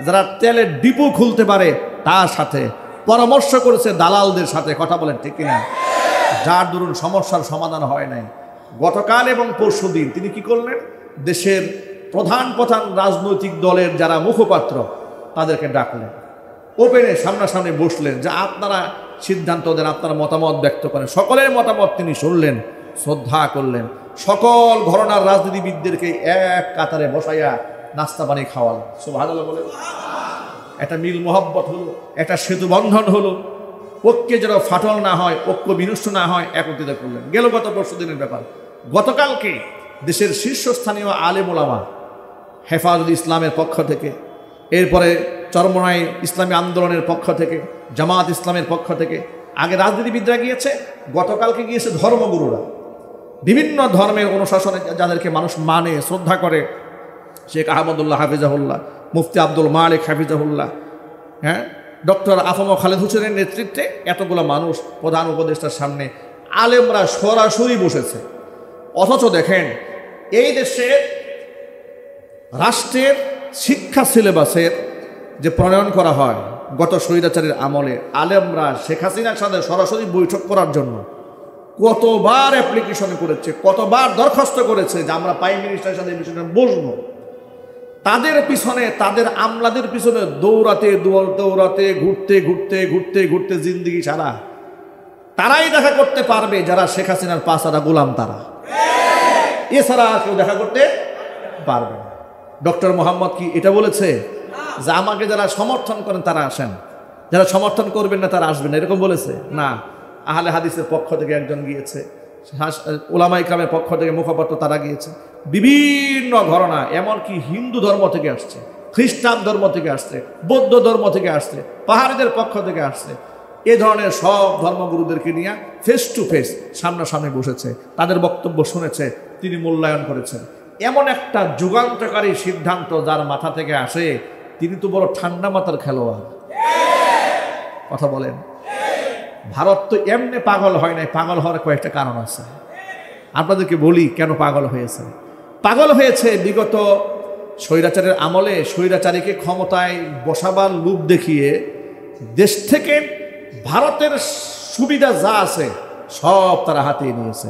Speaker 1: যারা তেলের ডিপো খুলতে পারে তার সাথে পরামর্শ করেছে দালালদের সাথে। কথা বলেন ঠিক কিনা? যার দরুন সমস্যার সমাধান হয় নাই। গতকাল এবং পরশুদিন তিনি কি করলেন? দেশের প্রধান প্রধান রাজনৈতিক দলের যারা মুখপাত্র তাদেরকে ডাকলেন, ওপেনে সামনাসামনি বসলেন, যে আপনারা সিদ্ধান্ত দেন, আপনারা মতামত ব্যক্ত করেন। সকলের মতামত তিনি শুনলেন, শ্রদ্ধা করলেন। সকল ঘরানার রাজনীতিবিদদেরকে এক কাতারে বসাইয়া নাস্তা পানি খাওয়ালেন। সুবহানাল্লাহ বলে একটা মিল মোহাব্বত হলো, একটা সেতু বন্ধন হলো, ঐক্যে যেন ফাটল না হয়, ঐক্য বিনষ্ট না হয়, একত্রিত করলেন। গেল গত পরশুদিনের ব্যাপার। গতকালকে দেশের শীর্ষস্থানীয় আলেম ওলামা, হেফাজুল ইসলামের পক্ষ থেকে, এরপরে চরমনাই ইসলামী আন্দোলনের পক্ষ থেকে, জামাত ইসলামের পক্ষ থেকে, আগে রাজনীতিবিদরা গিয়েছে, গতকালকে গিয়েছে ধর্মগুরুরা, বিভিন্ন ধর্মের অনুশাসনে যাদেরকে মানুষ মানে শ্রদ্ধা করে, শেখ আহমদুল্লাহ হাফিজাহুল্লাহ, মুফতি আব্দুল মালিক হাফিজাহুল্লাহ, হ্যাঁ, ডক্টর আফম খালেদ হোসেনের নেতৃত্বে এতগুলো মানুষ প্রধান উপদেষ্টার সামনে আলেমরা সরাসরি বসেছে। অথচ দেখেন, এই দেশের রাষ্ট্রের শিক্ষা সিলেবাসের যে প্রণয়ন করা হয় গত স্বৈরাচারীর আমলে, আলেমরা শেখ হাসিনার সাথে সরাসরি বৈঠক করার জন্য কতবার অ্যাপ্লিকেশন করেছে, কতবার দরখাস্ত করেছে যে আমরা প্রাইম মিনিস্টারের সাথে এই বিষয়টা বসবো। তাদের পিছনে, তাদের আমলাদের পিছনে দৌড়াতে দৌড়াতে ঘুরতে ঘুরতে ঘুরতে ঘুরতে জিন্দিগি সারা তারাই দেখা করতে পারবে যারা শেখ হাসিনার পাঁচারা গোলাম, তারা এছাড়া কেউ দেখা করতে পারবে না। ডক্টর মোহাম্মদ কি এটা বলেছে যে আমাকে যারা সমর্থন করেন তারা আসেন, যারা সমর্থন করবেন না তারা আসবেন না, এরকম বলেছে না। আহলে হাদিসের পক্ষ থেকে একজন গিয়েছে, উলামা ইকরামের পক্ষ থেকে মুখপাত্র তারা গিয়েছে, বিভিন্ন ঘটনা, এমনকি হিন্দু ধর্ম থেকে আসছে, খ্রিস্টান ধর্ম থেকে আসছে, বৌদ্ধ ধর্ম থেকে আসছে, পাহাড়িদের পক্ষ থেকে আসছে। এ ধরনের সব ধর্মগুরুদেরকে নিয়ে ফেস টু ফেস সামনাসামনি বসেছে, তাদের বক্তব্য শুনেছে, তিনি মূল্যায়ন করেছেন। এমন একটা যুগান্তকারী সিদ্ধান্ত যার মাথা থেকে আসে, তিনি তো বড় ঠান্ডা মাথার খেলোয়াড়। কথা বলেন, ভারত তো এমনি পাগল হয় নাই, পাগল হওয়ার কয়েকটা কারণ আছে। আপনাদেরকে বলি কেন পাগল হয়েছে। পাগল হয়েছে বিগত স্বৈরাচারের আমলে স্বৈরাচারীকে ক্ষমতায় বসাবার লোভ দেখিয়ে দেশ থেকে ভারতের সুবিধা যা আছে সব তারা হাতিয়ে নিয়েছে।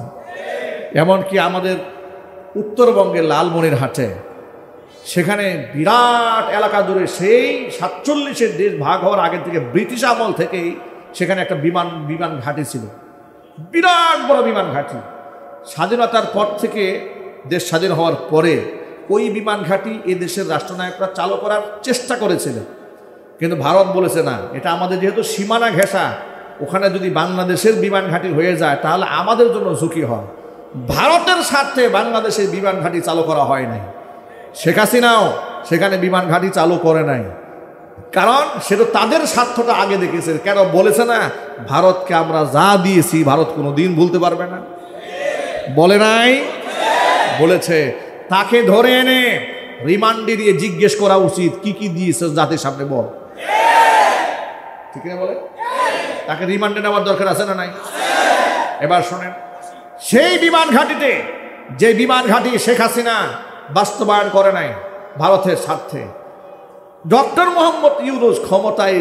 Speaker 1: এমনকি আমাদের উত্তরবঙ্গের লালমনিরহাটে, সেখানে বিরাট এলাকা জুড়ে সেই 47-এর দেশ ভাগ হওয়ার আগে থেকে, ব্রিটিশ আমল থেকেই সেখানে একটা বিমান ঘাঁটি ছিল, বিরাট বড় বিমান ঘাঁটি। স্বাধীনতার পর থেকে, দেশ স্বাধীন হওয়ার পরে ওই বিমান ঘাঁটি এ দেশের রাষ্ট্রনায়করা চালু করার চেষ্টা করেছিলেন, কিন্তু ভারত বলেছে না, এটা আমাদের যেহেতু সীমানা ঘেঁষা, ওখানে যদি বাংলাদেশের বিমান ঘাঁটি হয়ে যায় তাহলে আমাদের জন্য ঝুঁকি হয়। ভারতের স্বার্থে বাংলাদেশের বিমান ঘাঁটি চালু করা হয় নাই। শেখ হাসিনাও সেখানে বিমান ঘাঁটি চালু করে নাই, কারণ সেটা তাদের স্বার্থটা আগে দেখেছে। কেন বলেছে না, ভারতকে আমরা যা দিয়েছি ভারত কোনো দিন ভুলতে পারবে না, বলে নাই? বলেছে। তাকে ধরে এনে রিমান্ডে দিয়ে জিজ্ঞেস করা উচিত, কি কি দিয়েছে জাতির সামনে বল, ঠিক না? বলে তাকে রিমান্ডে নেওয়ার দরকার আছে না নাই? এবার শোনেন, সেই বিমান ঘাঁটিতে, যে বিমান ঘাঁটি শেখ হাসিনা বাস্তবায়ন করে নাই ভারতের স্বার্থে, ডক্টর মোহাম্মদ ইউনূস ক্ষমতায়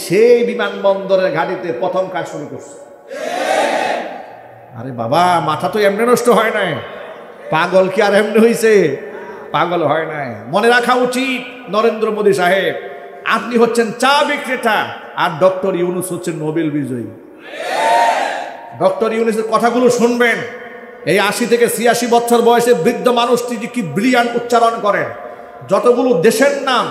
Speaker 1: সেই বিমানবন্দরের ঘাঁটিতে প্রথম কাজ শুরু করছে। আরে বাবা, মাথা তো এমনি নষ্ট হয় নাই, পাগল কি আর এমনি হয়েছে? পাগল হয় নাই। মনে রাখা উচিত, নরেন্দ্র মোদী সাহেব, আপনি হচ্ছেন চা বিক্রেতা আর ডক্টর ইউনূস হচ্ছেন নোবেল বিজয়ী। ডক্টর ইউনূসের কথাগুলো শুনবেন। এই 80 থেকে 86 বছর বয়সে বৃদ্ধ মানুষটি যে কি ব্রিলিয়ান্ট উচ্চারণ করেন, যতগুলো দেশের নাম,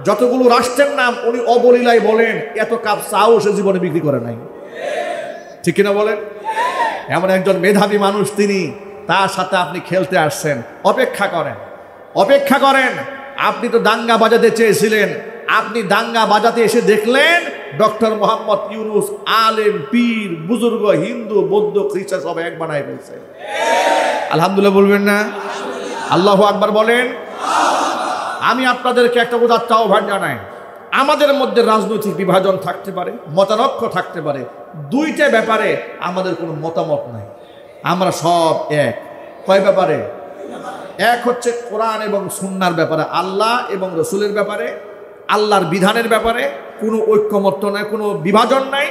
Speaker 1: যতগুলো রাষ্ট্রের নাম উনি অবলীলায় বলেন, এত কাপ চাও সে জীবনে বিক্রি করে নাই, ঠিক কিনা বলেন? এমন একজন মেধাবী মানুষ তিনি, তার সাথে আপনি খেলতে আসছেন। অপেক্ষা করেন, অপেক্ষা করেন। আপনি তো দাঙ্গা বাজাতে চেয়েছিলেন, আপনি দাঙ্গা বাজাতে এসে দেখলেন ডক্টর মোহাম্মদ ইউনূস আলেম, পীর, বুজুর্গ, হিন্দু, বৌদ্ধ, খ্রিস্টান সব এক বানায় ফেলছে। আলহামদুলিল্লাহ বলবেন না? আল্লাহু আকবার বলেন। আমি আপনাদেরকে একটা উদাত্ত আহ্বান জানাই, আমাদের মধ্যে রাজনৈতিক বিভাজন থাকতে পারে, মতানৈক্য থাকতে পারে, দুইটা ব্যাপারে আমাদের কোনো মতামত নাই, আমরা সব এক। কয় ব্যাপারে? এক হচ্ছে কোরআন এবং সুন্নাহর ব্যাপারে, আল্লাহ এবং রসুলের ব্যাপারে, আল্লাহর বিধানের ব্যাপারে কোনো ঐক্যমত্য নাই, কোনো বিভাজন নাই।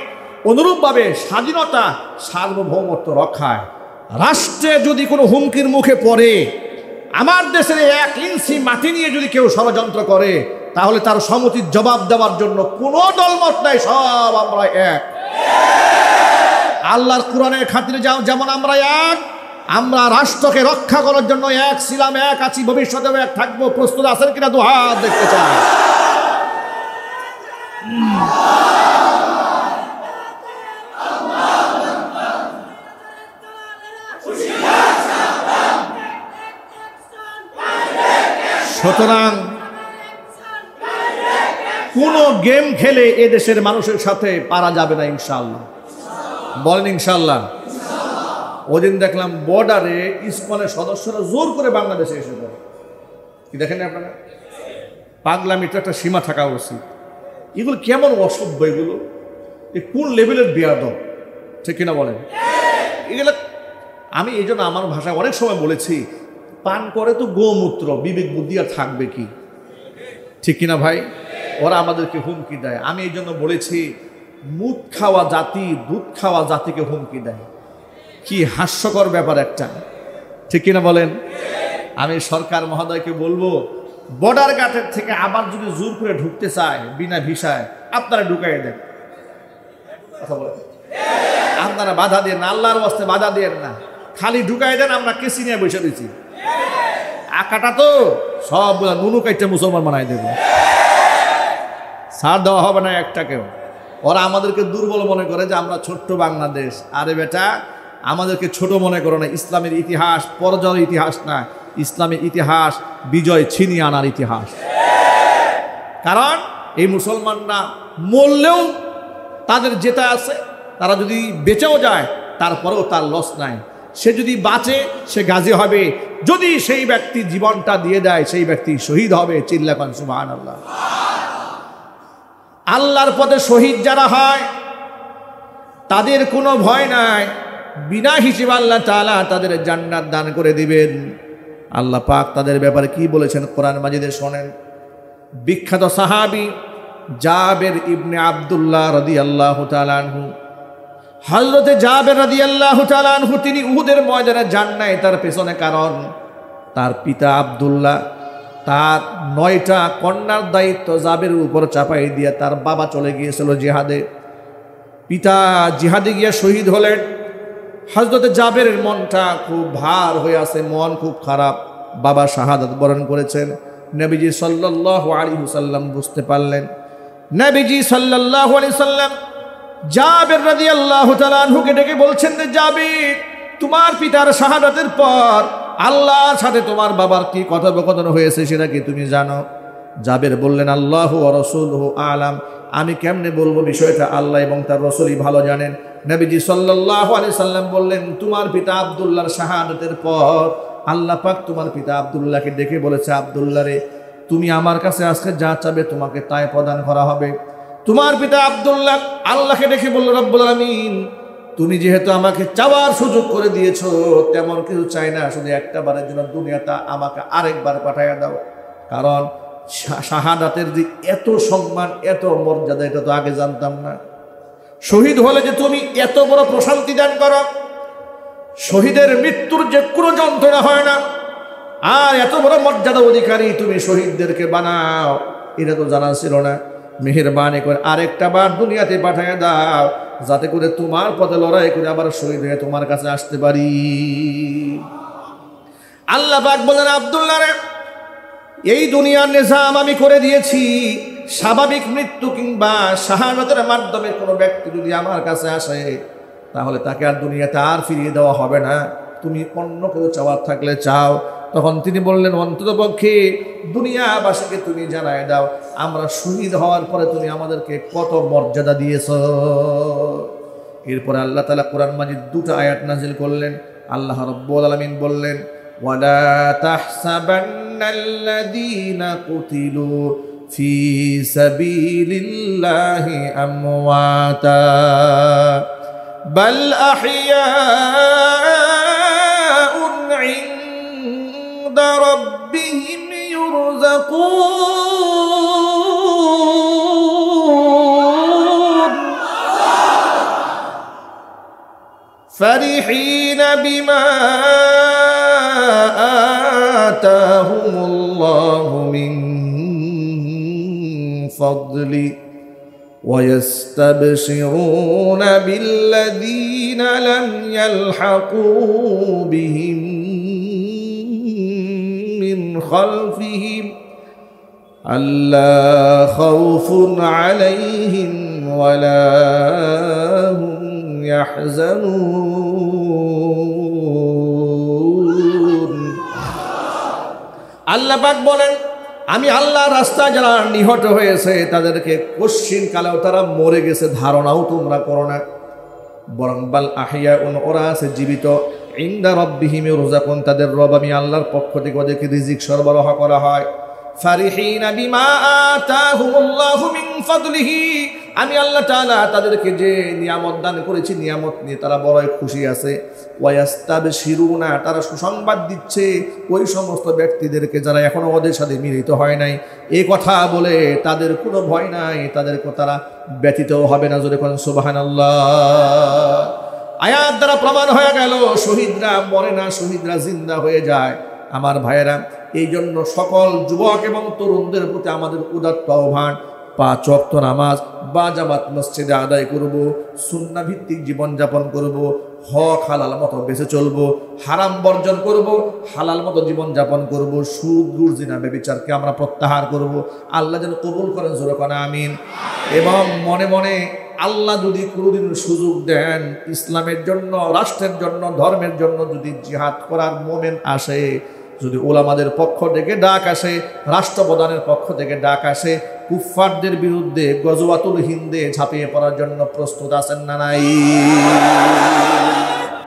Speaker 1: অনুরূপভাবে স্বাধীনতা সার্বভৌমত্ব রক্ষায় রাষ্ট্রে যদি কোনো হুমকির মুখে পড়ে, আমার দেশের 1 ইঞ্চি মাটি নিয়ে যদি কেউ ষড়যন্ত্র করে, তাহলে তার সম্মতির জবাব দেওয়ার জন্য কোনো দলমত নাই, সব আমরা এক। আল্লাহর কোরআনের খাতিরে যেমন আমরা এক, আমরা রাষ্ট্রকে রক্ষা করার জন্য এক ছিলাম, এক আছি, ভবিষ্যতেও এক থাকবো। প্রস্তুত আছেন কিনা? দু হাত দেখতে চাই। সুতরাং কোনো গেম খেলে এদেশের মানুষের সাথে পারা যাবে না ইনশাআল্লাহ। বলেন ইনশাআল্লাহ। ওদিন দেখলাম বর্ডারে ইসকনের সদস্যরা জোর করে বাংলাদেশে এসে পড়ে। কি দেখেন আপনারা? পাগলামিতে একটা সীমা থাকা উচিত। এগুলো কেমন অসভ্য, এগুলো কোন লেভেলের বেয়াদব, ঠিক কিনা বলেন? এগুলো আমি এই জন্য আমার ভাষায় অনেক সময় বলেছি, পান করে তো গোমূত্র, বিবেক বুদ্ধি আর থাকবে কি, ঠিক কিনা ভাই? ওরা আমাদেরকে হুমকি দেয়। আমি এই জন্য বলেছি, মুদ খাওয়া জাতি দুধ খাওয়া জাতিকে হুমকি দেয়। কি হাস্যকর ব্যাপার একটা, ঠিক কিনা বলেন? আমি সরকার মহোদয়কে বলবো, বর্ডার ঘাটের থেকে আবার যদি জোর করে ঢুকতে চায় বিনা ভিসায়, আপনারা ঢুকাই দেন। কথা বলেন, আপনারা বাধা দেন না, আল্লাহর ওয়াস্তে বাধা দেন না, খালি ঢুকাই দেন। আমরা কেসি নিয়ে বসে দিচ্ছি, আকাটা তো সব নুনু কাইটা মুসলমান বানাই দেব, ছাড় দেওয়া হবে না একটাকেও। ওরা আমাদেরকে দুর্বল মনে করে যে আমরা ছোট্ট বাংলাদেশ। আরে বেটা, আমাদেরকে ছোট মনে করো না। ইসলামের ইতিহাস পরাজয়ের ইতিহাস না, ইসলামের ইতিহাস বিজয় ছিনিয়ে আনার ইতিহাস। কারণ এই মুসলমানরা মরলেও তাদের যেটা আছে, তারা যদি বেঁচেও যায় তারপরেও তার লস নাই। সে যদি বাঁচে সে গাজী হবে, যদি সেই ব্যক্তি জীবনটা দিয়ে দেয় সেই ব্যক্তি শহীদ হবে। চিল্লাকান সুবহানাল্লাহ। আল্লাহর পথে শহীদ যারা হয় তাদের কোনো ভয় নাই, বিনা হিসেবে আল্লাহ তাআলা তাদের জান্নাত দান করে দিবেন। আল্লাহ পাক তাদের ব্যাপারে কি বলেছেন কোরআন মাজিদে শোনেন। বিখ্যাত সাহাবী জাবের ইবনে আব্দুল্লাহ রাদিয়াল্লাহু তাআলা আনহু, হযরতে জাবের রাদিয়াল্লাহু তাআলা আনহু তিনি উহুদের ময়দানে যান নাই, তার পেছনে কারণ তার পিতা আব্দুল্লাহ তার 9টা কন্যার দায়িত্ব জাবের উপর চাপাই দিয়ে তার বাবা চলে গিয়েছিল জিহাদে। পিতা জিহাদে গিয়ে শহীদ হলেন। হযরতে জাবেরের মনটা খুব ভার হয়ে আছে, মন খুব খারাপ। বাবা শাহাদাত বরণ করেছেন। নবীজি সাল্লাল্লাহু আলাইহি ওয়াসাল্লাম বুঝতে পারলেন। নবীজি সাল্লাল্লাহু আলাইহি ওয়াসাল্লাম জাবের রাদিয়াল্লাহু তাআলা আনহুকে ডেকে বলছেন যে, জাবের, তোমার পিতার শাহাদাতের পর আল্লাহর সাথে তোমার বাবার কি কথোপকথন হয়েছে সেটা কি তুমি জানো? জাবের বললেন, আল্লাহু ওয়া রাসূলুহু আ'লাম। আমি কেমনে বলবো, বিষয়টা আল্লাহ এবং তার রাসূলই ভালো জানেন। নবীজি সাল্লাল্লাহু আলাইহি সাল্লাম বললেন, তোমার পিতা আব্দুল্লাহর শাহাদাতের পর আল্লাহ পাক তোমার পিতা আব্দুল্লাহকে ডেকে বলেছে, আব্দুল্লাহ রে, তুমি আমার কাছে আজকে যা চাবে তোমাকে তাই প্রদান করা হবে। তোমার পিতা আব্দুল্লাহ আল্লাহকে ডেকে বলল, রব্বুল আলামিন, তুমি যেহেতু আমাকে চাওয়ার সুযোগ করে দিয়েছো, তেমন কিছু চাই না, শুধু একটা বারের জন্য দুনিয়াটা আমাকে আরেকবার পাঠাইয়া দাও। কারণ শাহাদাতের যে এত সম্মান, এত মর্যাদা, এটা তো আগে জানতাম না। শহীদ হলে যে তুমি এত বড় প্রশান্তি দান করো, শহীদের মৃত্যুর যে কোনো যন্ত্রণা হয় না, আর এত বড় মর্যাদা অধিকারী তুমি শহীদদেরকে বানাও, এটা তো জানা ছিল না। মেহেরবানি করে আরেকটা বার দুনিয়াতে পাঠাইয়া দাও, যাতে করে তোমার পথে লড়াই করে আবার শহীদ হয়ে তোমার কাছে আসতে পারি। আল্লাহ পাক বলেন, আব্দুল্লাহ রে, এই দুনিয়ার নিজাম আমি করে দিয়েছি। স্বাভাবিক মৃত্যু কিংবা শাহাদাতের মাধ্যমে কোনো ব্যক্তি যদি আমার কাছে আসে, তাহলে তাকে আর দুনিয়াতে আর ফিরিয়ে দেওয়া হবে না। তুমি অন্য কেউ চাওয়ার থাকলে চাও। তখন তিনি বললেন, অন্ততপক্ষে দুনিয়াবাসীকে তুমি জানায় দাও, আমরা শহীদ হওয়ার পরে তুমি আমাদেরকে কত মর্যাদা দিয়েছ। এরপরে আল্লাহ তাআলা কোরআন মাজিদ 2টা আয়াত নাজিল করলেন। আল্লাহ রাব্বুল আলামিন বললেন, ولا تحسبن الذين قتلوا في سبيل الله أمواتا بل أحياء عند ربهم يرزقون فرحين بما آتاهم الله من فضله ويستبشرون بالذين لم يلحقوا بهم من خلفهم ألا خوف عليهم ولا هم يحزنون আল্লাহ পাক বলেন আমি আল্লাহর রাস্তায় যারা নিহত হয়েছে তাদেরকে কোশ্চিন কালেও তারা মরে গেছে ধারণাও তোমরা করো না, বরং বাল আহইয়াউন ওরা আছে জীবিত, ইনদা রাব্বিহিম ইরযাকুন তাদের রব আমি আল্লাহর পক্ষ থেকে ওদেরকে রিজিক সরবরাহ করা হয়। ফারিহিনা বিমা আতাহুমুল্লাহু মিন ফাদলিহি আমি আল্লাহ তাআলা তাদেরকে যে নিয়ামত দান করেছি নিয়ামত নিয়ে তারা বড়ই খুশি আছে। ওয়াস্তাবশিরুনা তারা সুসংবাদ দিচ্ছে ওই সমস্ত ব্যক্তিদেরকে যারা এখনো ওদের সাথে মিলিত হয় নাই, এই কথা বলে তাদের কোনো ভয় নাই, তাদেরকে তারা ব্যতীত হবে না। জোরে কোন সুবহানাল্লাহ। আয়াত দ্বারা প্রমাণ হয়ে গেল শহীদরা মরে না, শহীদরা জিন্দা হয়ে যায়। আমার ভাইয়েরা, এই জন্য সকল যুবক এবং তরুণদের প্রতি আমাদের উদাত্ত আহ্বান, 5 ওয়াক্ত নামাজ বা জামাত মসজিদে আদায় করব, সুন্নাহ ভিত্তিক জীবনযাপন করব, হক হালাল মতো বেঁচে চলব, হারাম বর্জন করব, হালাল মতো জীবনযাপন করব, সুদ ঘুষ জিনা ব্যভিচারকে আমরা প্রত্যাহার করব। আল্লাহ যেন কবুল করেন, জোরে কোন আমিন। এবং মনে মনে আল্লাহ যদি কোনোদিন সুযোগ দেন ইসলামের জন্য, রাষ্ট্রের জন্য, ধর্মের জন্য যদি জিহাদ করার মোমেন্ট আসে, যদি ওলামাদের পক্ষ থেকে ডাক আসে, রাষ্ট্রপ্রধানের পক্ষ থেকে ডাক আসে, কুফফারদের বিরুদ্ধে গজওয়াতুল হিন্দে ঝাঁপিয়ে পড়ার জন্য প্রস্তুত আছেন না নাই?